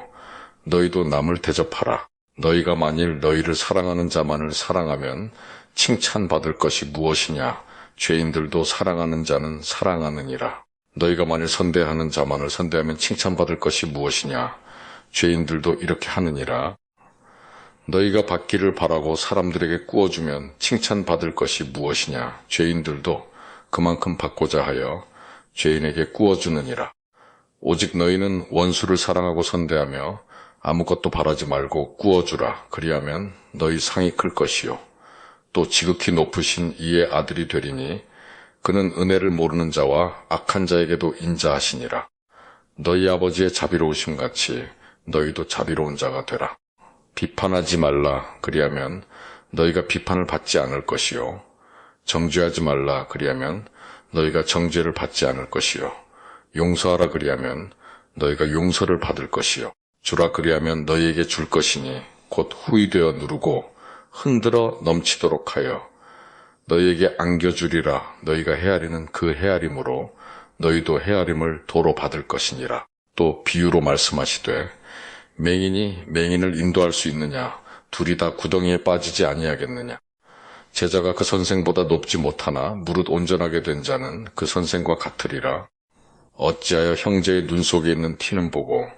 너희도 남을 대접하라. 너희가 만일 너희를 사랑하는 자만을 사랑하면 칭찬받을 것이 무엇이냐. 죄인들도 사랑하는 자는 사랑하느니라. 너희가 만일 선대하는 자만을 선대하면 칭찬받을 것이 무엇이냐. 죄인들도 이렇게 하느니라. 너희가 받기를 바라고 사람들에게 꾸어주면 칭찬받을 것이 무엇이냐. 죄인들도 그만큼 받고자 하여 죄인에게 꾸어주느니라. 오직 너희는 원수를 사랑하고 선대하며 아무것도 바라지 말고 꾸어주라. 그리하면 너희 상이 클 것이요. 또 지극히 높으신 이의 아들이 되리니 그는 은혜를 모르는 자와 악한 자에게도 인자하시니라. 너희 아버지의 자비로우심 같이 너희도 자비로운 자가 되라. 비판하지 말라. 그리하면 너희가 비판을 받지 않을 것이요. 정죄하지 말라. 그리하면 너희가 정죄를 받지 않을 것이요. 용서하라. 그리하면 너희가 용서를 받을 것이요. 주라. 그리하면 너희에게 줄 것이니 곧 후이되어 누르고 흔들어 넘치도록 하여 너희에게 안겨주리라. 너희가 헤아리는 그 헤아림으로 너희도 헤아림을 도로 받을 것이니라. 또 비유로 말씀하시되 맹인이 맹인을 인도할 수 있느냐. 둘이 다 구덩이에 빠지지 아니하겠느냐. 제자가 그 선생보다 높지 못하나 무릇 온전하게 된 자는 그 선생과 같으리라. 어찌하여 형제의 눈 속에 있는 티는 보고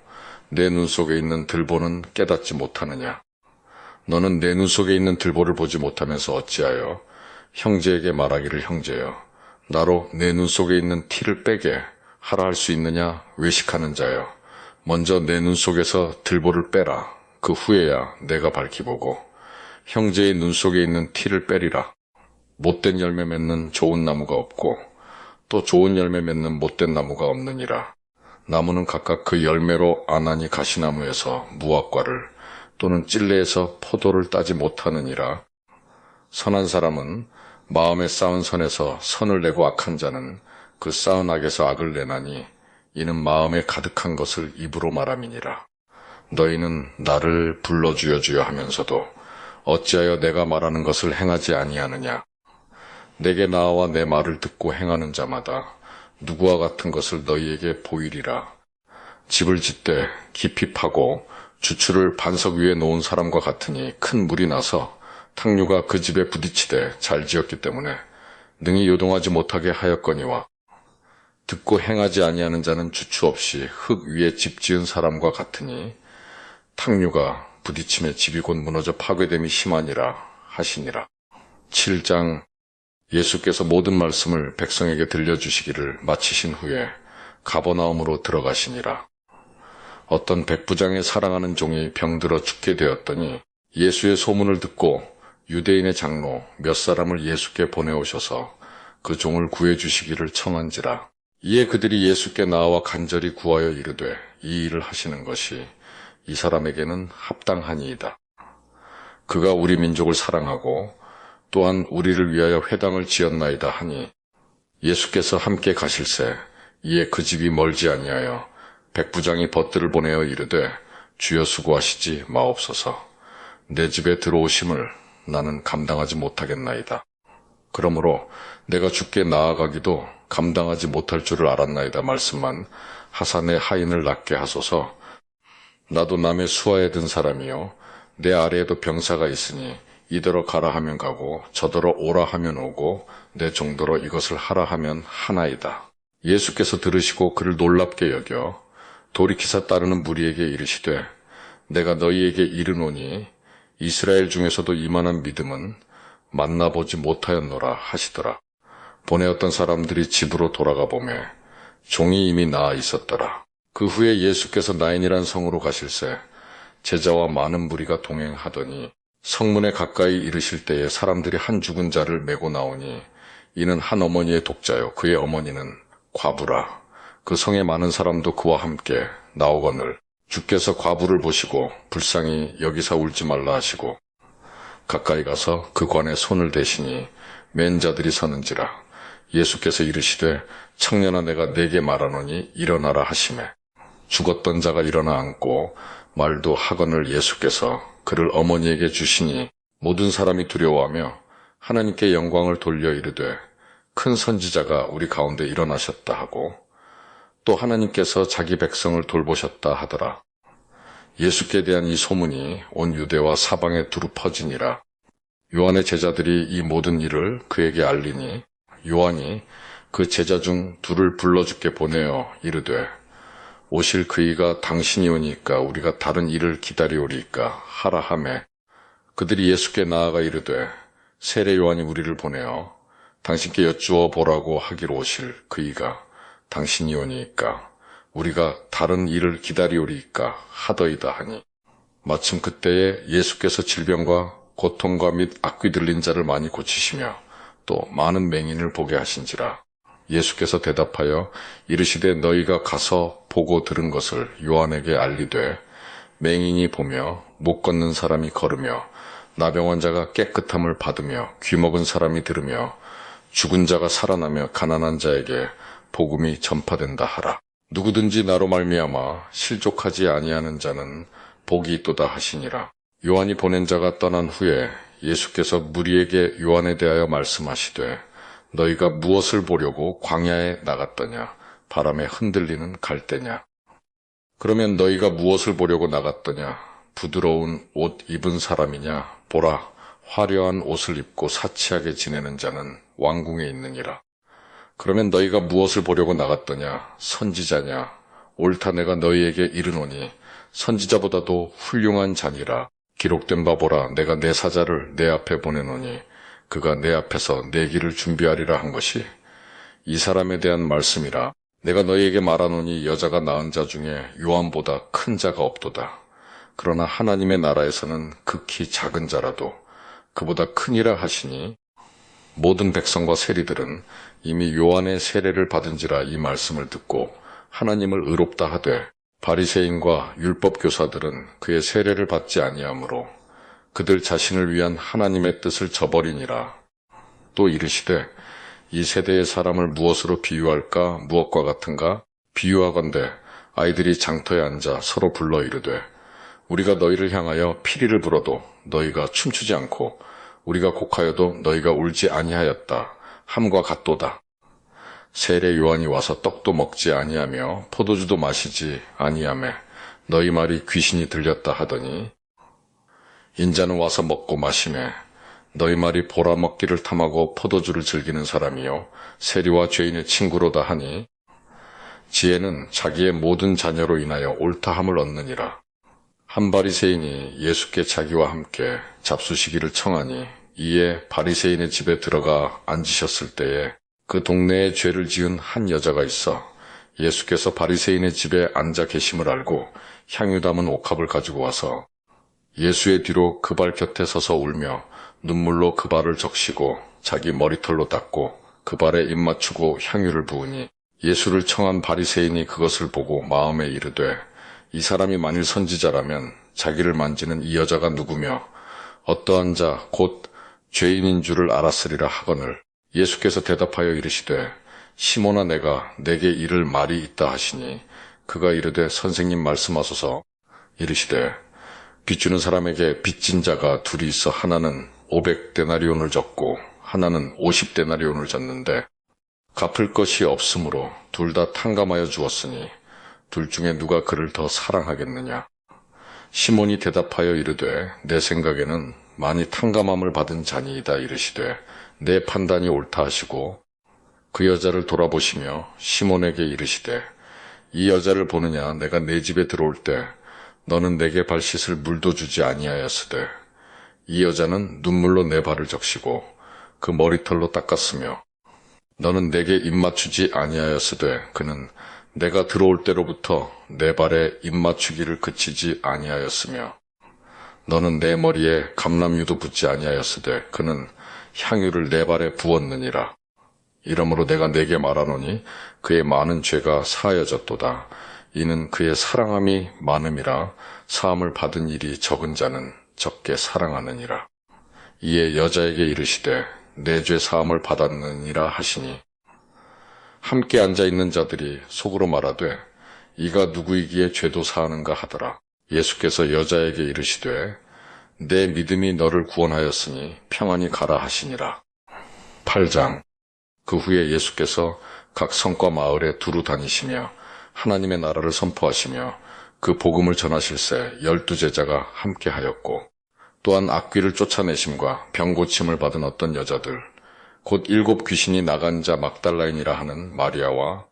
내 눈 속에 있는 들보는 깨닫지 못하느냐. 너는 내 눈 속에 있는 들보를 보지 못하면서 어찌하여 형제에게 말하기를 형제여 나로 내 눈 속에 있는 티를 빼게 하라 할 수 있느냐. 외식하는 자여 먼저 내 눈 속에서 들보를 빼라. 그 후에야 내가 밝히 보고 형제의 눈 속에 있는 티를 빼리라. 못된 열매 맺는 좋은 나무가 없고 또 좋은 열매 맺는 못된 나무가 없느니라. 나무는 각각 그 열매로 아나니 가시나무에서 무화과를 또는 찔레에서 포도를 따지 못하느니라. 선한 사람은 마음에 쌓은 선에서 선을 내고 악한 자는 그 쌓은 악에서 악을 내나니 이는 마음에 가득한 것을 입으로 말함이니라. 너희는 나를 불러 주여 주여 하면서도 어찌하여 내가 말하는 것을 행하지 아니하느냐. 내게 나와 내 말을 듣고 행하는 자마다 누구와 같은 것을 너희에게 보이리라. 집을 짓되 깊이 파고 주추를 반석 위에 놓은 사람과 같으니 큰 물이 나서 탕류가 그 집에 부딪히되 잘 지었기 때문에 능히 요동하지 못하게 하였거니와 듣고 행하지 아니하는 자는 주추 없이 흙 위에 집 지은 사람과 같으니 탕류가 부딪힘에 집이 곧 무너져 파괴됨이 심하니라 하시니라. 7장. 예수께서 모든 말씀을 백성에게 들려주시기를 마치신 후에 가버나움으로 들어가시니라. 어떤 백부장의 사랑하는 종이 병들어 죽게 되었더니 예수의 소문을 듣고 유대인의 장로 몇 사람을 예수께 보내오셔서 그 종을 구해주시기를 청한지라. 이에 그들이 예수께 나와 간절히 구하여 이르되 이 일을 하시는 것이 이 사람에게는 합당하니이다. 그가 우리 민족을 사랑하고 또한 우리를 위하여 회당을 지었나이다 하니 예수께서 함께 가실새 이에 그 집이 멀지 아니하여 백부장이 벗들을 보내어 이르되 주여 수고하시지 마옵소서. 내 집에 들어오심을 나는 감당하지 못하겠나이다. 그러므로 내가 주께 나아가기도 감당하지 못할 줄을 알았나이다 말씀만 하사 내 하인을 낫게 하소서. 나도 남의 수하에 든 사람이요 내 아래에도 병사가 있으니 이더러 가라 하면 가고 저더러 오라 하면 오고 내 정도로 이것을 하라 하면 하나이다. 예수께서 들으시고 그를 놀랍게 여겨 돌이키사 따르는 무리에게 이르시되 내가 너희에게 이르노니 이스라엘 중에서도 이만한 믿음은 만나보지 못하였노라 하시더라. 보내었던 사람들이 집으로 돌아가 보매 종이 이미 나아 있었더라. 그 후에 예수께서 나인이란 성으로 가실새 제자와 많은 무리가 동행하더니 성문에 가까이 이르실 때에 사람들이 한 죽은 자를 메고 나오니 이는 한 어머니의 독자요 그의 어머니는 과부라. 그 성에 많은 사람도 그와 함께 나오거늘 주께서 과부를 보시고 불쌍히 여기사 울지 말라 하시고 가까이 가서 그 관에 손을 대시니 맨 자들이 서는지라. 예수께서 이르시되 청년아 내가 네게 말하노니 일어나라 하시매 죽었던 자가 일어나 앉고 말도 하거늘 예수께서 그를 어머니에게 주시니 모든 사람이 두려워하며 하나님께 영광을 돌려 이르되 큰 선지자가 우리 가운데 일어나셨다 하고 또 하나님께서 자기 백성을 돌보셨다 하더라. 예수께 대한 이 소문이 온 유대와 사방에 두루 퍼지니라. 요한의 제자들이 이 모든 일을 그에게 알리니 요한이 그 제자 중 둘을 불러 주께 보내어 이르되 오실 그이가 당신이 오니까 우리가 다른 일을 기다리오리이까 하라 하매 그들이 예수께 나아가 이르되 세례 요한이 우리를 보내어 당신께 여쭈어 보라고 하기로 오실 그이가 당신이 오니까 우리가 다른 일을 기다리오리이까 하더이다 하니 마침 그때에 예수께서 질병과 고통과 및 악귀 들린 자를 많이 고치시며 또 많은 맹인을 보게 하신지라. 예수께서 대답하여 이르시되 너희가 가서 보고 들은 것을 요한에게 알리되 맹인이 보며 못 걷는 사람이 걸으며 나병 환자가 깨끗함을 받으며 귀먹은 사람이 들으며 죽은 자가 살아나며 가난한 자에게 복음이 전파된다 하라. 누구든지 나로 말미암아 실족하지 아니하는 자는 복이 있도다 하시니라. 요한이 보낸 자가 떠난 후에 예수께서 무리에게 요한에 대하여 말씀하시되 너희가 무엇을 보려고 광야에 나갔더냐? 바람에 흔들리는 갈대냐? 그러면 너희가 무엇을 보려고 나갔더냐? 부드러운 옷 입은 사람이냐? 보라, 화려한 옷을 입고 사치하게 지내는 자는 왕궁에 있느니라. 그러면 너희가 무엇을 보려고 나갔더냐? 선지자냐? 옳다 내가 너희에게 이르노니 선지자보다도 훌륭한 자니라. 기록된 바 보라, 내가 내 사자를 내 앞에 보내노니 그가 내 앞에서 내 길을 준비하리라 한 것이 이 사람에 대한 말씀이라. 내가 너희에게 말하노니 여자가 낳은 자 중에 요한보다 큰 자가 없도다. 그러나 하나님의 나라에서는 극히 작은 자라도 그보다 크니라 하시니 모든 백성과 세리들은 이미 요한의 세례를 받은지라 이 말씀을 듣고 하나님을 의롭다 하되 바리새인과 율법 교사들은 그의 세례를 받지 아니하므로 그들 자신을 위한 하나님의 뜻을 저버리니라. 또 이르시되 이 세대의 사람을 무엇으로 비유할까? 무엇과 같은가? 비유하건대 아이들이 장터에 앉아 서로 불러 이르되 우리가 너희를 향하여 피리를 불어도 너희가 춤추지 않고 우리가 곡하여도 너희가 울지 아니하였다 함과 같도다. 세례 요한이 와서 떡도 먹지 아니하며 포도주도 마시지 아니하매 너희 말이 귀신이 들렸다 하더니 인자는 와서 먹고 마시매 너희 말이 보라 먹기를 탐하고 포도주를 즐기는 사람이요 세리와 죄인의 친구로다 하니 지혜는 자기의 모든 자녀로 인하여 옳다함을 얻느니라. 한 바리새인이 예수께 자기와 함께 잡수시기를 청하니 이에 바리새인의 집에 들어가 앉으셨을 때에 그 동네에 죄를 지은 한 여자가 있어 예수께서 바리새인의 집에 앉아 계심을 알고 향유 담은 옥합을 가지고 와서 예수의 뒤로 그 발 곁에 서서 울며 눈물로 그 발을 적시고 자기 머리털로 닦고 그 발에 입 맞추고 향유를 부으니 예수를 청한 바리새인이 그것을 보고 마음에 이르되 이 사람이 만일 선지자라면 자기를 만지는 이 여자가 누구며 어떠한 자 곧 죄인인 줄을 알았으리라 하거늘 예수께서 대답하여 이르시되 시몬아 내게 이를 말이 있다 하시니 그가 이르되 선생님 말씀하소서. 이르시되 빚주는 사람에게 빚진 자가 둘이 있어 하나는 500데나리온을 졌고 하나는 50데나리온을 졌는데 갚을 것이 없으므로 둘 다 탕감하여 주었으니 둘 중에 누가 그를 더 사랑하겠느냐. 시몬이 대답하여 이르되 내 생각에는 많이 탕감함을 받은 자니이다. 이르시되 내 판단이 옳다 하시고 그 여자를 돌아보시며 시몬에게 이르시되 이 여자를 보느냐. 내가 내 집에 들어올 때 너는 내게 발 씻을 물도 주지 아니하였으되 이 여자는 눈물로 내 발을 적시고 그 머리털로 닦았으며 너는 내게 입 맞추지 아니하였으되 그는 내가 들어올 때로부터 내 발에 입 맞추기를 그치지 아니하였으며 너는 내 머리에 감람유도 붓지 아니하였으되 그는 향유를 내 발에 부었느니라. 이러므로 내가 네게 말하노니 그의 많은 죄가 사하여졌도다. 이는 그의 사랑함이 많음이라. 사함을 받은 일이 적은 자는 적게 사랑하느니라. 이에 여자에게 이르시되 내 죄 사함을 받았느니라 하시니 함께 앉아있는 자들이 속으로 말하되 이가 누구이기에 죄도 사하는가 하더라. 예수께서 여자에게 이르시되 내 믿음이 너를 구원하였으니 평안히 가라 하시니라. 8장. 그 후에 예수께서 각 성과 마을에 두루 다니시며 하나님의 나라를 선포하시며 그 복음을 전하실새 12제자가 함께 하였고 또한 악귀를 쫓아내심과 병고침을 받은 어떤 여자들 곧 7 귀신이 나간 자 막달라인이라 하는 마리아와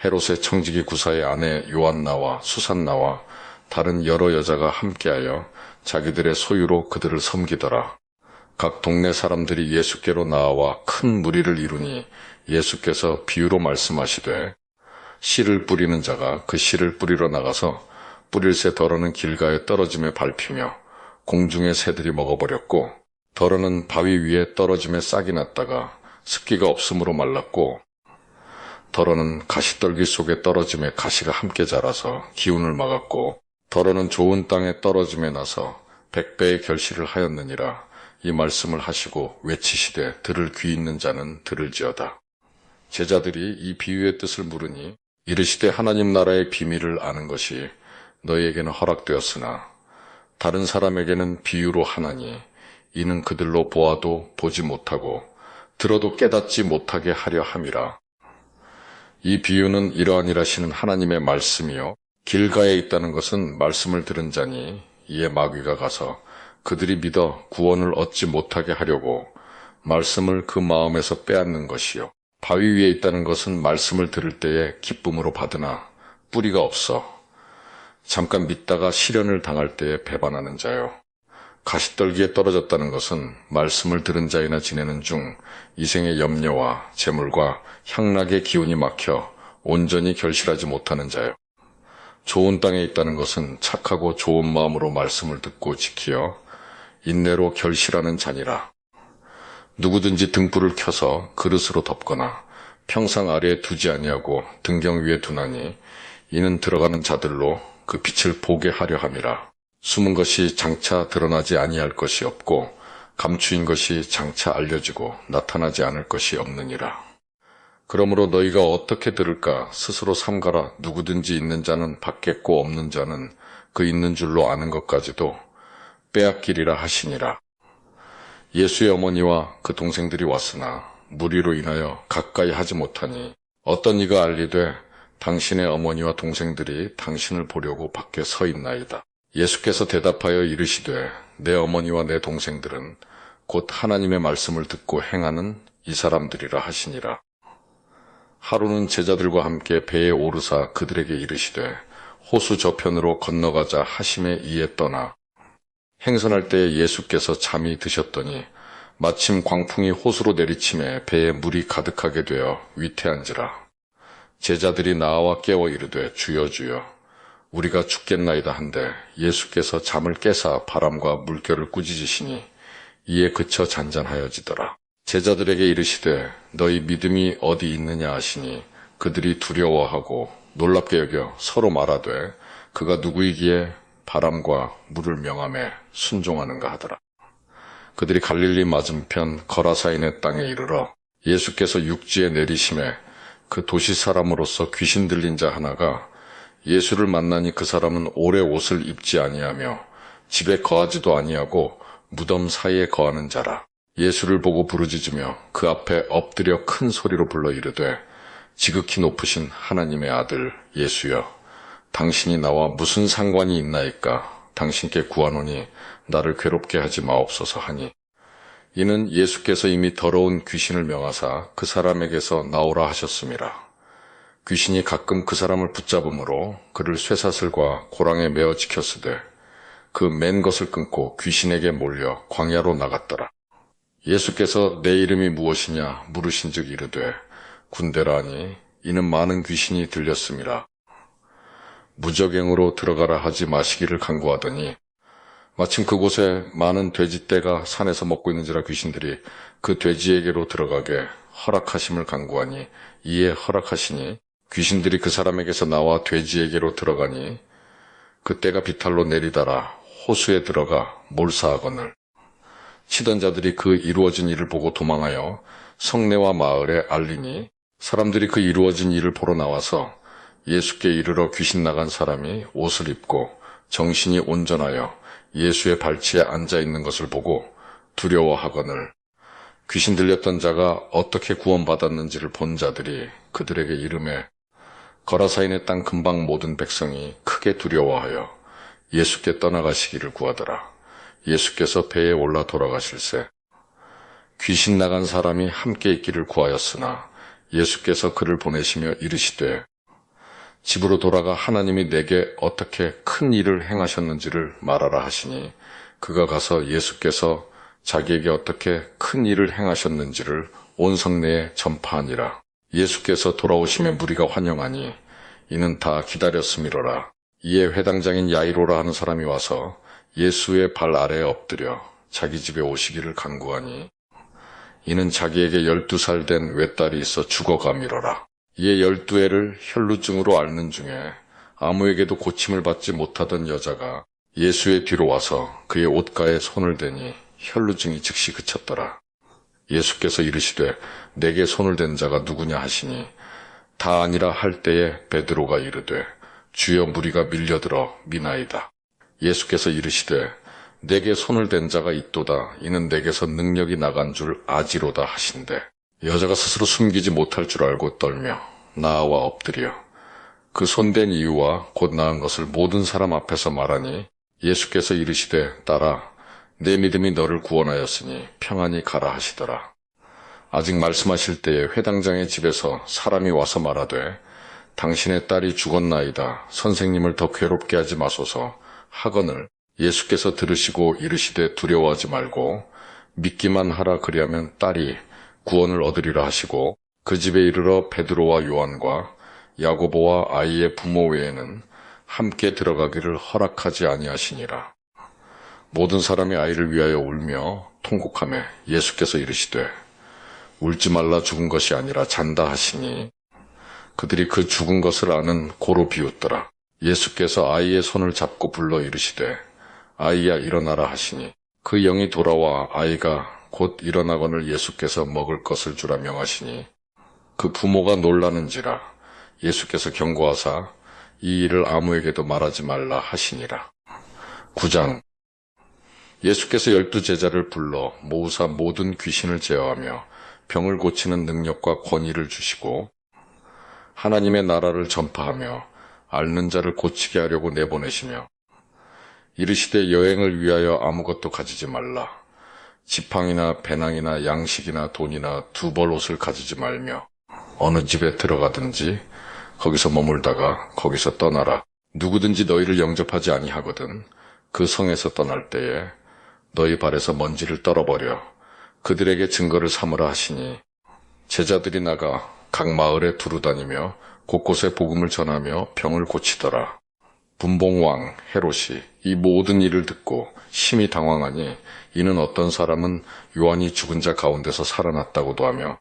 헤롯의 청지기 구사의 아내 요한나와 수산나와 다른 여러 여자가 함께하여 자기들의 소유로 그들을 섬기더라. 각 동네 사람들이 예수께로 나와 큰 무리를 이루니 예수께서 비유로 말씀하시되 씨를 뿌리는 자가 그 씨를 뿌리러 나가서 뿌릴새 덜어는 길가에 떨어짐에 밟히며 공중의 새들이 먹어버렸고 덜어는 바위 위에 떨어짐에 싹이 났다가 습기가 없으므로 말랐고 덜어는 가시떨기 속에 떨어짐에 가시가 함께 자라서 기운을 막았고 덜어는 좋은 땅에 떨어짐에 나서 100배의 결실을 하였느니라. 이 말씀을 하시고 외치시되 들을 귀 있는 자는 들을지어다. 제자들이 이 비유의 뜻을 물으니 이르시되 하나님 나라의 비밀을 아는 것이 너희에게는 허락되었으나 다른 사람에게는 비유로 하나니 이는 그들로 보아도 보지 못하고 들어도 깨닫지 못하게 하려 함이라. 이 비유는 이러하니라시는 하나님의 말씀이요 길가에 있다는 것은 말씀을 들은 자니 이에 마귀가 가서 그들이 믿어 구원을 얻지 못하게 하려고 말씀을 그 마음에서 빼앗는 것이요. 바위 위에 있다는 것은 말씀을 들을 때에 기쁨으로 받으나 뿌리가 없어 잠깐 믿다가 시련을 당할 때에 배반하는 자요. 가시떨기에 떨어졌다는 것은 말씀을 들은 자이나 지내는 중 이생의 염려와 재물과 향락의 기운이 막혀 온전히 결실하지 못하는 자요. 좋은 땅에 있다는 것은 착하고 좋은 마음으로 말씀을 듣고 지키어 인내로 결실하는 자니라. 누구든지 등불을 켜서 그릇으로 덮거나 평상 아래에 두지 아니하고 등경 위에 두나니 이는 들어가는 자들로 그 빛을 보게 하려 함이라. 숨은 것이 장차 드러나지 아니할 것이 없고 감추인 것이 장차 알려지고 나타나지 않을 것이 없느니라. 그러므로 너희가 어떻게 들을까 스스로 삼가라. 누구든지 있는 자는 받겠고 없는 자는 그 있는 줄로 아는 것까지도 빼앗기리라 하시니라. 예수의 어머니와 그 동생들이 왔으나 무리로 인하여 가까이 하지 못하니 어떤 이가 알리되 당신의 어머니와 동생들이 당신을 보려고 밖에 서 있나이다. 예수께서 대답하여 이르시되 내 어머니와 내 동생들은 곧 하나님의 말씀을 듣고 행하는 이 사람들이라 하시니라. 하루는 제자들과 함께 배에 오르사 그들에게 이르시되 호수 저편으로 건너가자 하심에 이에 떠나 행선할 때에 예수께서 잠이 드셨더니 마침 광풍이 호수로 내리침에 배에 물이 가득하게 되어 위태한지라. 제자들이 나와 깨워 이르되 주여 주여 우리가 죽겠나이다 한데 예수께서 잠을 깨사 바람과 물결을 꾸짖으시니 이에 그쳐 잔잔하여지더라. 제자들에게 이르시되 너희 믿음이 어디 있느냐 하시니 그들이 두려워하고 놀랍게 여겨 서로 말하되 그가 누구이기에 바람과 물을 명함에 순종하는가 하더라. 그들이 갈릴리 맞은편 거라사인의 땅에 이르러 예수께서 육지에 내리심에 그 도시 사람으로서 귀신 들린 자 하나가 예수를 만나니 그 사람은 오래 옷을 입지 아니하며 집에 거하지도 아니하고 무덤 사이에 거하는 자라. 예수를 보고 부르짖으며 그 앞에 엎드려 큰 소리로 불러 이르되 지극히 높으신 하나님의 아들 예수여 당신이 나와 무슨 상관이 있나이까. 당신께 구하노니 나를 괴롭게 하지 마옵소서 하니 이는 예수께서 이미 더러운 귀신을 명하사 그 사람에게서 나오라 하셨음이라. 귀신이 가끔 그 사람을 붙잡음으로 그를 쇠사슬과 고랑에 메어 지켰으되 그 맨 것을 끊고 귀신에게 몰려 광야로 나갔더라. 예수께서 내 이름이 무엇이냐 물으신즉 이르되 군대라 하니 이는 많은 귀신이 들렸음이라. 무적행으로 들어가라 하지 마시기를 간구하더니 마침 그곳에 많은 돼지떼가 산에서 먹고 있는지라 귀신들이 그 돼지에게로 들어가게 허락하심을 간구하니 이에 허락하시니 귀신들이 그 사람에게서 나와 돼지에게로 들어가니 그 떼가 비탈로 내리달아 호수에 들어가 몰사하거늘 치던 자들이 그 이루어진 일을 보고 도망하여 성내와 마을에 알리니 사람들이 그 이루어진 일을 보러 나와서 예수께 이르러 귀신 나간 사람이 옷을 입고 정신이 온전하여 예수의 발치에 앉아 있는 것을 보고 두려워하거늘 귀신 들렸던 자가 어떻게 구원받았는지를 본 자들이 그들에게 이르매 거라사인의 땅 근방 모든 백성이 크게 두려워하여 예수께 떠나가시기를 구하더라. 예수께서 배에 올라 돌아가실새 귀신 나간 사람이 함께 있기를 구하였으나 예수께서 그를 보내시며 이르시되 집으로 돌아가 하나님이 내게 어떻게 큰 일을 행하셨는지를 말하라 하시니 그가 가서 예수께서 자기에게 어떻게 큰 일을 행하셨는지를 온 성내에 전파하니라. 예수께서 돌아오심에 무리가 환영하니 이는 다 기다렸음이로라. 이에 회당장인 야이로라 하는 사람이 와서 예수의 발 아래에 엎드려 자기 집에 오시기를 간구하니 이는 자기에게 12살 된 외딸이 있어 죽어가미로라. 이에 12해를 혈루증으로 앓는 중에 아무에게도 고침을 받지 못하던 여자가 예수의 뒤로 와서 그의 옷가에 손을 대니 혈루증이 즉시 그쳤더라. 예수께서 이르시되 내게 손을 댄 자가 누구냐 하시니 다 아니라 할 때에 베드로가 이르되 주여 무리가 밀려들어 미나이다. 예수께서 이르시되 내게 손을 댄 자가 있도다. 이는 내게서 능력이 나간 줄 아지로다 하신대 여자가 스스로 숨기지 못할 줄 알고 떨며 나와 엎드려 그 손댄 이유와 곧 나은 것을 모든 사람 앞에서 말하니 예수께서 이르시되 딸아 내 믿음이 너를 구원하였으니 평안히 가라 하시더라. 아직 말씀하실 때에 회당장의 집에서 사람이 와서 말하되 당신의 딸이 죽었나이다. 선생님을 더 괴롭게 하지 마소서 하거늘 예수께서 들으시고 이르시되 두려워하지 말고 믿기만 하라. 그리하면 딸이 구원을 얻으리라 하시고 그 집에 이르러 베드로와 요한과 야고보와 아이의 부모 외에는 함께 들어가기를 허락하지 아니하시니라. 모든 사람이 아이를 위하여 울며 통곡하며 예수께서 이르시되 울지 말라. 죽은 것이 아니라 잔다 하시니 그들이 그 죽은 것을 아는 고로 비웃더라. 예수께서 아이의 손을 잡고 불러 이르시되 아이야 일어나라 하시니 그 영이 돌아와 아이가 곧 일어나거늘 예수께서 먹을 것을 주라 명하시니 그 부모가 놀라는지라. 예수께서 경고하사 이 일을 아무에게도 말하지 말라 하시니라. 9장. 예수께서 12제자를 불러 모으사 모든 귀신을 제어하며 병을 고치는 능력과 권위를 주시고 하나님의 나라를 전파하며 앓는 자를 고치게 하려고 내보내시며 이르시되 여행을 위하여 아무것도 가지지 말라. 지팡이나 배낭이나 양식이나 돈이나 두 벌 옷을 가지지 말며 어느 집에 들어가든지 거기서 머물다가 거기서 떠나라. 누구든지 너희를 영접하지 아니하거든 그 성에서 떠날 때에 너희 발에서 먼지를 떨어버려 그들에게 증거를 삼으라 하시니 제자들이 나가 각 마을에 두루다니며 곳곳에 복음을 전하며 병을 고치더라. 분봉왕 헤롯이 이 모든 일을 듣고 심히 당황하니 이는 어떤 사람은 요한이 죽은 자 가운데서 살아났다고도 하며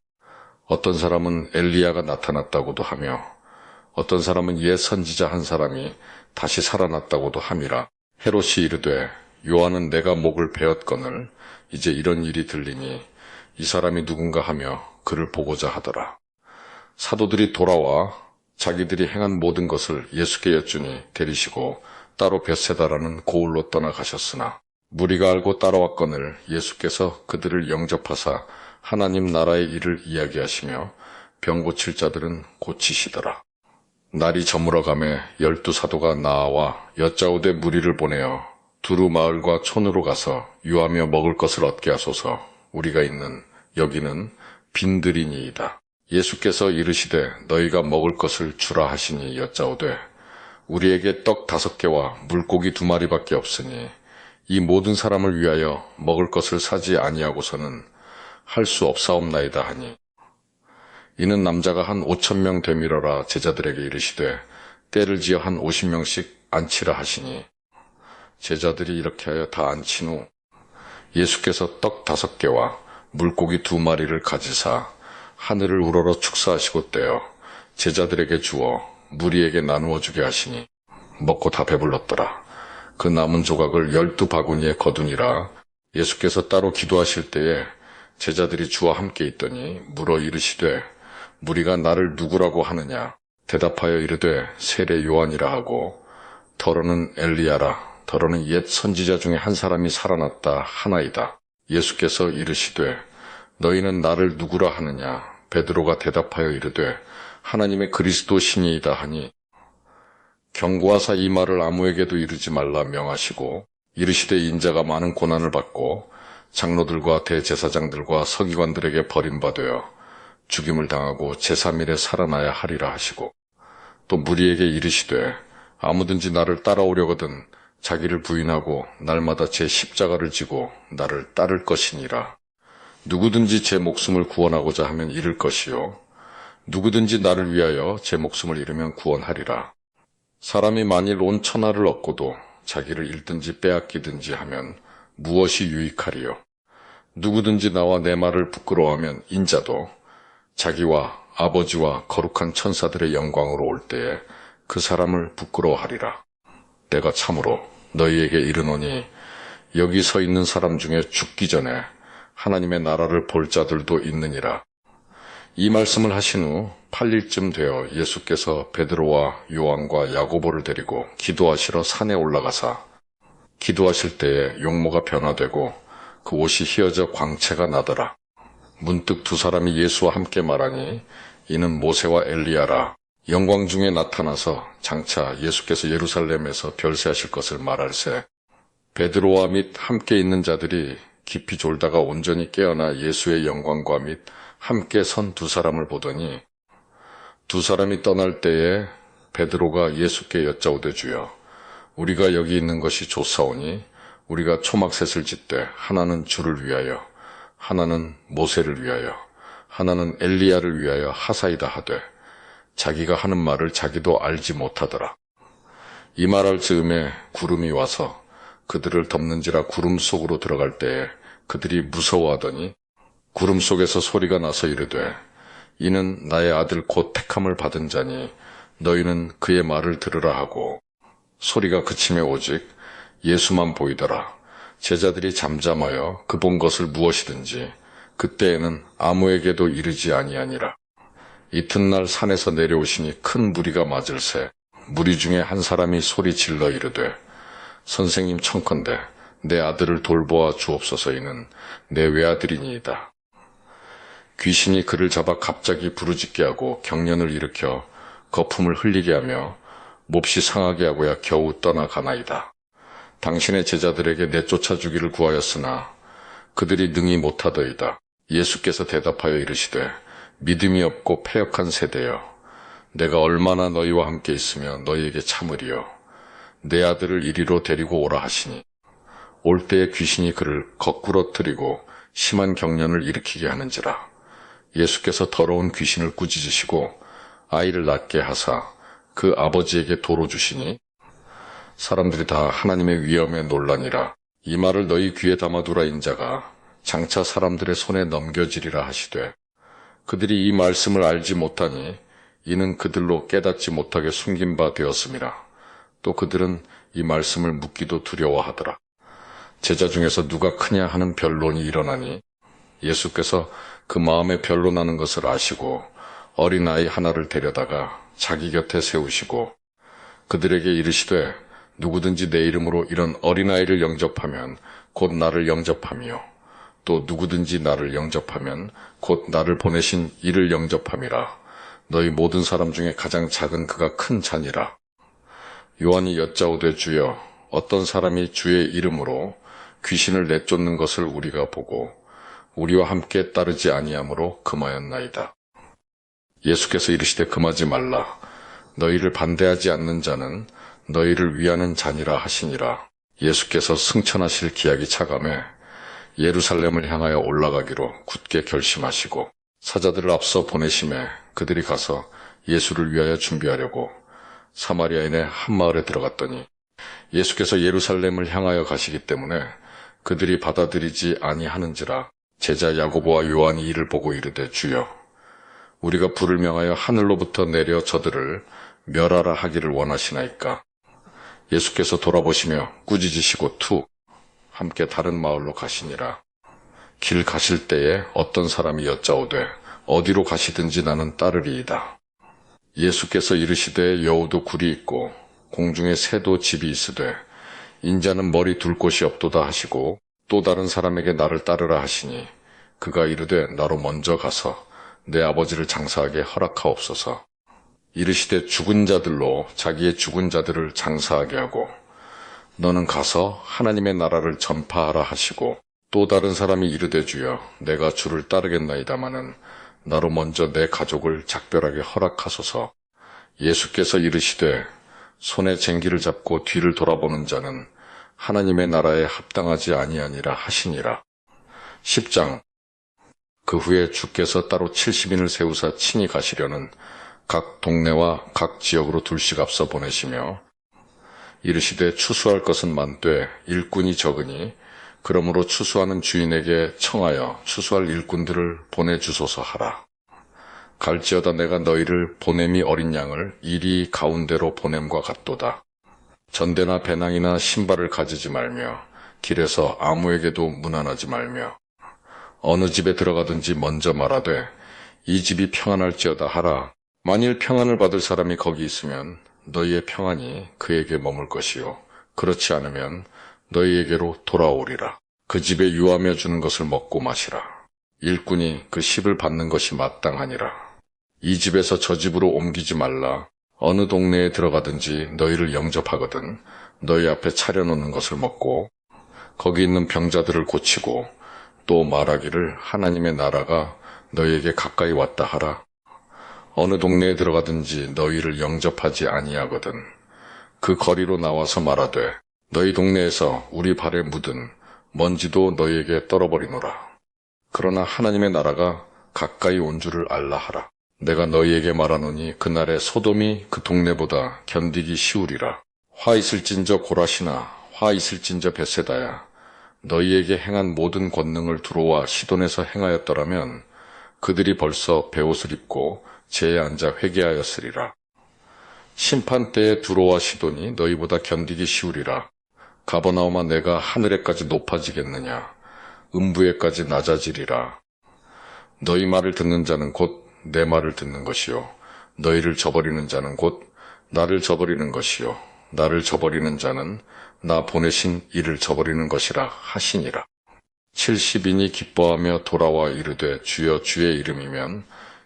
어떤 사람은 엘리야가 나타났다고도 하며 어떤 사람은 옛 선지자 한 사람이 다시 살아났다고도 함이라. 헤롯이 이르되 요한은 내가 목을 베었거늘 이제 이런 일이 들리니 이 사람이 누군가 하며 그를 보고자 하더라. 사도들이 돌아와 자기들이 행한 모든 것을 예수께 여쭈니 데리시고 따로 벳세다라는 고을로 떠나가셨으나 무리가 알고 따라왔거늘 예수께서 그들을 영접하사 하나님 나라의 일을 이야기하시며 병 고칠 자들은 고치시더라. 날이 저물어가매 12사도가 나와 여짜오되 무리를 보내어 두루 마을과 촌으로 가서 유하며 먹을 것을 얻게 하소서. 우리가 있는 여기는 빈들이니이다. 예수께서 이르시되 너희가 먹을 것을 주라 하시니 여짜오되 우리에게 떡 5개와 물고기 2마리밖에 없으니 이 모든 사람을 위하여 먹을 것을 사지 아니하고서는 할 수 없사옵나이다 하니 이는 남자가 한 5,000명 되밀어라. 제자들에게 이르시되 때를 지어 한 50명씩 앉히라 하시니 제자들이 이렇게 하여 다 앉힌 후 예수께서 떡 5개와 물고기 2마리를 가지사 하늘을 우러러 축사하시고 떼어 제자들에게 주어 무리에게 나누어 주게 하시니 먹고 다 배불렀더라. 그 남은 조각을 12바구니에 거두니라. 예수께서 따로 기도하실 때에 제자들이 주와 함께 있더니 물어 이르시되 무리가 나를 누구라고 하느냐. 대답하여 이르되 세례 요한이라 하고 더러는 엘리야라. 더러는 옛 선지자 중에 한 사람이 살아났다 하나이다. 예수께서 이르시되 너희는 나를 누구라 하느냐. 베드로가 대답하여 이르되 하나님의 그리스도 신이이다 하니 경고하사 이 말을 아무에게도 이르지 말라 명하시고 이르시되 인자가 많은 고난을 받고 장로들과 대제사장들과 서기관들에게 버림받아 죽임을 당하고 제3일에 살아나야 하리라 하시고 또 무리에게 이르시되 아무든지 나를 따라오려거든 자기를 부인하고 날마다 제 십자가를 지고 나를 따를 것이니라. 누구든지 제 목숨을 구원하고자 하면 잃을 것이요 누구든지 나를 위하여 제 목숨을 잃으면 구원하리라. 사람이 만일 온 천하를 얻고도 자기를 잃든지 빼앗기든지 하면 무엇이 유익하리요. 누구든지 나와 내 말을 부끄러워하면 인자도 자기와 아버지와 거룩한 천사들의 영광으로 올 때에 그 사람을 부끄러워하리라. 내가 참으로 너희에게 이르노니 여기 서 있는 사람 중에 죽기 전에 하나님의 나라를 볼 자들도 있느니라. 이 말씀을 하신 후 8일쯤 되어 예수께서 베드로와 요한과 야고보를 데리고 기도하시러 산에 올라가사 기도하실 때에 용모가 변화되고 그 옷이 휘어져 광채가 나더라. 문득 두 사람이 예수와 함께 말하니 이는 모세와 엘리야라. 영광 중에 나타나서 장차 예수께서 예루살렘에서 별세하실 것을 말할세 베드로와 및 함께 있는 자들이 깊이 졸다가 온전히 깨어나 예수의 영광과 및 함께 선 두 사람을 보더니 두 사람이 떠날 때에 베드로가 예수께 여짜오되 주여 우리가 여기 있는 것이 좋사오니 우리가 초막셋을 짓되 하나는 주를 위하여 하나는 모세를 위하여 하나는 엘리야를 위하여 하사이다 하되 자기가 하는 말을 자기도 알지 못하더라. 이 말할 즈음에 구름이 와서 그들을 덮는지라 구름 속으로 들어갈 때에 그들이 무서워하더니 구름 속에서 소리가 나서 이르되 이는 나의 아들 곧 택함을 받은 자니 너희는 그의 말을 들으라 하고 소리가 그침에 오직 예수만 보이더라. 제자들이 잠잠하여 그 본 것을 무엇이든지 그때에는 아무에게도 이르지 아니하니라. 이튿날 산에서 내려오시니 큰 무리가 맞을새 무리 중에 한 사람이 소리 질러 이르되 선생님 청컨대 내 아들을 돌보아 주옵소서. 이는 내 외아들이니이다. 귀신이 그를 잡아 갑자기 부르짖게 하고 경련을 일으켜 거품을 흘리게 하며 몹시 상하게 하고야 겨우 떠나가나이다. 당신의 제자들에게 내쫓아 주기를 구하였으나 그들이 능히 못하더이다. 예수께서 대답하여 이르시되 믿음이 없고 패역한 세대여 내가 얼마나 너희와 함께 있으며 너희에게 참으리요 내 아들을 이리로 데리고 오라 하시니 올 때에 귀신이 그를 거꾸러뜨리고 심한 경련을 일으키게 하는지라. 예수께서 더러운 귀신을 꾸짖으시고 아이를 낫게 하사 그 아버지에게 도로 주시니 사람들이 다 하나님의 위엄에 놀라니라. 이 말을 너희 귀에 담아두라 인자가 장차 사람들의 손에 넘겨지리라 하시되 그들이 이 말씀을 알지 못하니 이는 그들로 깨닫지 못하게 숨긴 바 되었음이라. 또 그들은 이 말씀을 묻기도 두려워하더라. 제자 중에서 누가 크냐 하는 변론이 일어나니 예수께서 그 마음에 변론하는 것을 아시고 어린아이 하나를 데려다가 자기 곁에 세우시고 그들에게 이르시되 누구든지 내 이름으로 이런 어린아이를 영접하면 곧 나를 영접하며 또 누구든지 나를 영접하면 곧 나를 보내신 이를 영접함이라. 너희 모든 사람 중에 가장 작은 그가 큰 자니라. 요한이 여짜오되 주여 어떤 사람이 주의 이름으로 귀신을 내쫓는 것을 우리가 보고 우리와 함께 따르지 아니하므로 금하였나이다. 예수께서 이르시되 금하지 말라. 너희를 반대하지 않는 자는 너희를 위하는 자니라 하시니라. 예수께서 승천하실 기약이 차감해 예루살렘을 향하여 올라가기로 굳게 결심하시고 사자들을 앞서 보내심에 그들이 가서 예수를 위하여 준비하려고 사마리아인의 한 마을에 들어갔더니 예수께서 예루살렘을 향하여 가시기 때문에 그들이 받아들이지 아니하는지라. 제자 야고보와 요한이 이를 보고 이르되 주여 우리가 불을 명하여 하늘로부터 내려 저들을 멸하라 하기를 원하시나이까. 예수께서 돌아보시며 꾸짖으시고 함께 다른 마을로 가시니라. 길 가실 때에 어떤 사람이 여짜오되 어디로 가시든지 나는 따르리이다. 예수께서 이르시되 여우도 굴이 있고 공중에 새도 집이 있으되 인자는 머리 둘 곳이 없도다 하시고 또 다른 사람에게 나를 따르라 하시니 그가 이르되 나로 먼저 가서 내 아버지를 장사하게 허락하옵소서. 이르시되 죽은 자들로 자기의 죽은 자들을 장사하게 하고 너는 가서 하나님의 나라를 전파하라 하시고 또 다른 사람이 이르되 주여 내가 주를 따르겠나이다마는 나로 먼저 내 가족을 작별하게 허락하소서. 예수께서 이르시되 손에 쟁기를 잡고 뒤를 돌아보는 자는 하나님의 나라에 합당하지 아니하니라 하시니라. 10장. 그 후에 주께서 따로 70인을 세우사 친히 가시려는 각 동네와 각 지역으로 둘씩 앞서 보내시며 이르시되 추수할 것은 많되 일꾼이 적으니 그러므로 추수하는 주인에게 청하여 추수할 일꾼들을 보내주소서 하라. 갈지어다 내가 너희를 보냄이 어린 양을 이리 가운데로 보냄과 같도다. 전대나 배낭이나 신발을 가지지 말며 길에서 아무에게도 문안하지 말며 어느 집에 들어가든지 먼저 말하되 이 집이 평안할지어다 하라. 만일 평안을 받을 사람이 거기 있으면 너희의 평안이 그에게 머물 것이요 그렇지 않으면 너희에게로 돌아오리라. 그 집에 유하며 주는 것을 먹고 마시라. 일꾼이 그 십을 받는 것이 마땅하니라. 이 집에서 저 집으로 옮기지 말라. 어느 동네에 들어가든지 너희를 영접하거든 너희 앞에 차려놓는 것을 먹고 거기 있는 병자들을 고치고 또 말하기를 하나님의 나라가 너희에게 가까이 왔다 하라. 어느 동네에 들어가든지 너희를 영접하지 아니하거든. 그 거리로 나와서 말하되 너희 동네에서 우리 발에 묻은 먼지도 너희에게 떨어버리노라. 그러나 하나님의 나라가 가까이 온 줄을 알라 하라. 내가 너희에게 말하노니 그날에 소돔이 그 동네보다 견디기 쉬우리라. 화 있을진저 고라시나 화 있을진저 벳세다야. 너희에게 행한 모든 권능을 두로와 시돈에서 행하였더라면 그들이 벌써 베옷을 입고 제에 앉아 회개하였으리라. 심판 때에 두로와 시돈이 너희보다 견디기 쉬우리라. 가버나움아 내가 하늘에까지 높아지겠느냐. 음부에까지 낮아지리라. 너희 말을 듣는 자는 곧 내 말을 듣는 것이요 너희를 저버리는 자는 곧 나를 저버리는 것이요 나를 저버리는 자는 나 보내신 이를 저버리는 것이라 하시니라. 70인이 기뻐하며 돌아와 이르되 주여 주의 이름이면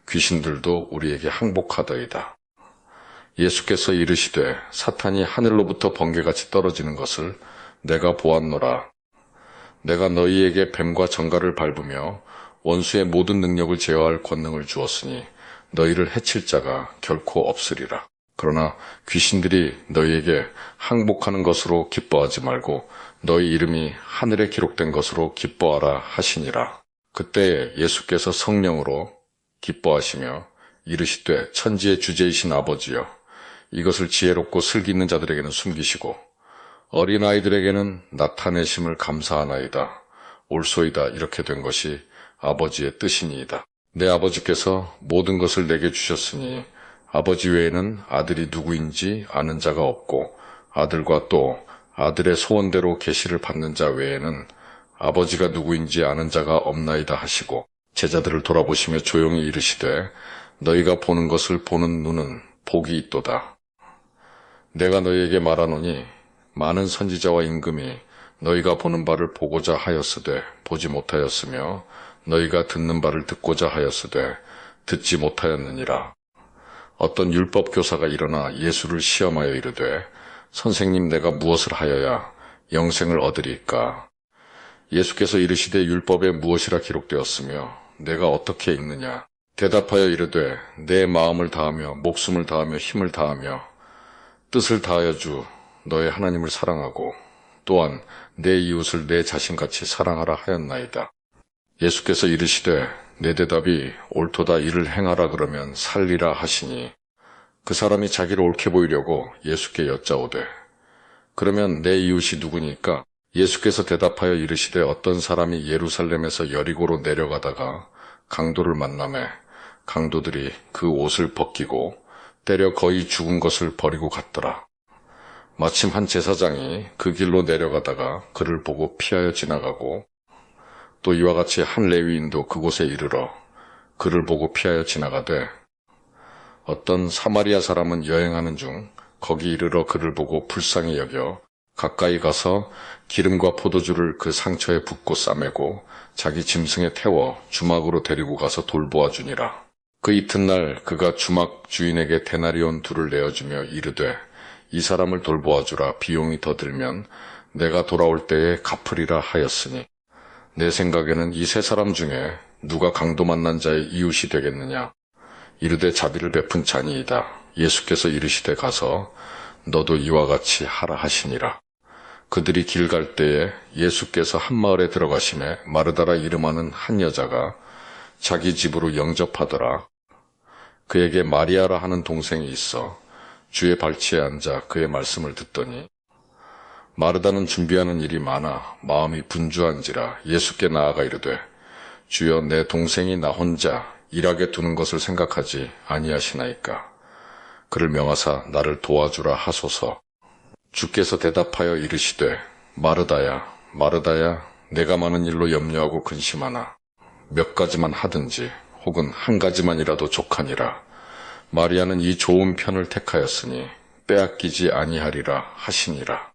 귀신들도 우리에게 항복하더이다. 예수께서 이르시되 사탄이 하늘로부터 번개같이 떨어지는 것을 내가 보았노라. 내가 너희에게 뱀과 정갈을 밟으며 원수의 모든 능력을 제어할 권능을 주었으니 너희를 해칠 자가 결코 없으리라. 그러나 귀신들이 너희에게 항복하는 것으로 기뻐하지 말고 너희 이름이 하늘에 기록된 것으로 기뻐하라 하시니라. 그때에 예수께서 성령으로 기뻐하시며 이르시되 천지의 주제이신 아버지여 이것을 지혜롭고 슬기 있는 자들에게는 숨기시고 어린아이들에게는 나타내심을 감사하나이다. 옳소이다. 이렇게 된 것이 아버지의 뜻이니이다. 내 아버지께서 모든 것을 내게 주셨으니 아버지 외에는 아들이 누구인지 아는 자가 없고 아들과 또 아들의 소원대로 계시를 받는 자 외에는 아버지가 누구인지 아는 자가 없나이다 하시고 제자들을 돌아보시며 조용히 이르시되 너희가 보는 것을 보는 눈은 복이 있도다. 내가 너희에게 말하노니 많은 선지자와 임금이 너희가 보는 바를 보고자 하였으되 보지 못하였으며 너희가 듣는 바를 듣고자 하였으되 듣지 못하였느니라. 어떤 율법 교사가 일어나 예수를 시험하여 이르되 선생님 내가 무엇을 하여야 영생을 얻으리까? 예수께서 이르시되 율법에 무엇이라 기록되었으며 내가 어떻게 읽느냐? 대답하여 이르되 내 마음을 다하며 목숨을 다하며 힘을 다하며 뜻을 다하여 주 너의 하나님을 사랑하고 또한 내 이웃을 내 자신같이 사랑하라 하였나이다. 예수께서 이르시되 내 대답이 옳도다 이를 행하라 그러면 살리라 하시니 그 사람이 자기를 옳게 보이려고 예수께 여짜오되 그러면 내 이웃이 누구니까? 예수께서 대답하여 이르시되 어떤 사람이 예루살렘에서 여리고로 내려가다가 강도를 만나매 강도들이 그 옷을 벗기고 때려 거의 죽은 것을 버리고 갔더라. 마침 한 제사장이 그 길로 내려가다가 그를 보고 피하여 지나가고 또 이와 같이 한 레위인도 그곳에 이르러 그를 보고 피하여 지나가되 어떤 사마리아 사람은 여행하는 중 거기 이르러 그를 보고 불쌍히 여겨 가까이 가서 기름과 포도주를 그 상처에 붓고 싸매고 자기 짐승에 태워 주막으로 데리고 가서 돌보아 주니라. 그 이튿날 그가 주막 주인에게 데나리온 둘을 내어주며 이르되 이 사람을 돌보아 주라. 비용이 더 들면 내가 돌아올 때에 갚으리라 하였으니 내 생각에는 이 세 사람 중에 누가 강도 만난 자의 이웃이 되겠느냐? 이르되 자비를 베푼 자니이다. 예수께서 이르시되 가서 너도 이와 같이 하라 하시니라. 그들이 길 갈 때에 예수께서 한 마을에 들어가시매 마르다라 이름하는 한 여자가 자기 집으로 영접하더라. 그에게 마리아라 하는 동생이 있어 주의 발치에 앉아 그의 말씀을 듣더니 마르다는 준비하는 일이 많아 마음이 분주한지라 예수께 나아가 이르되 주여 내 동생이 나 혼자 일하게 두는 것을 생각하지 아니하시나이까. 그를 명하사 나를 도와주라 하소서. 주께서 대답하여 이르시되 마르다야 마르다야 내가 많은 일로 염려하고 근심하나 몇 가지만 하든지 혹은 한 가지만이라도 족하니라. 마리아는 이 좋은 편을 택하였으니 빼앗기지 아니하리라 하시니라.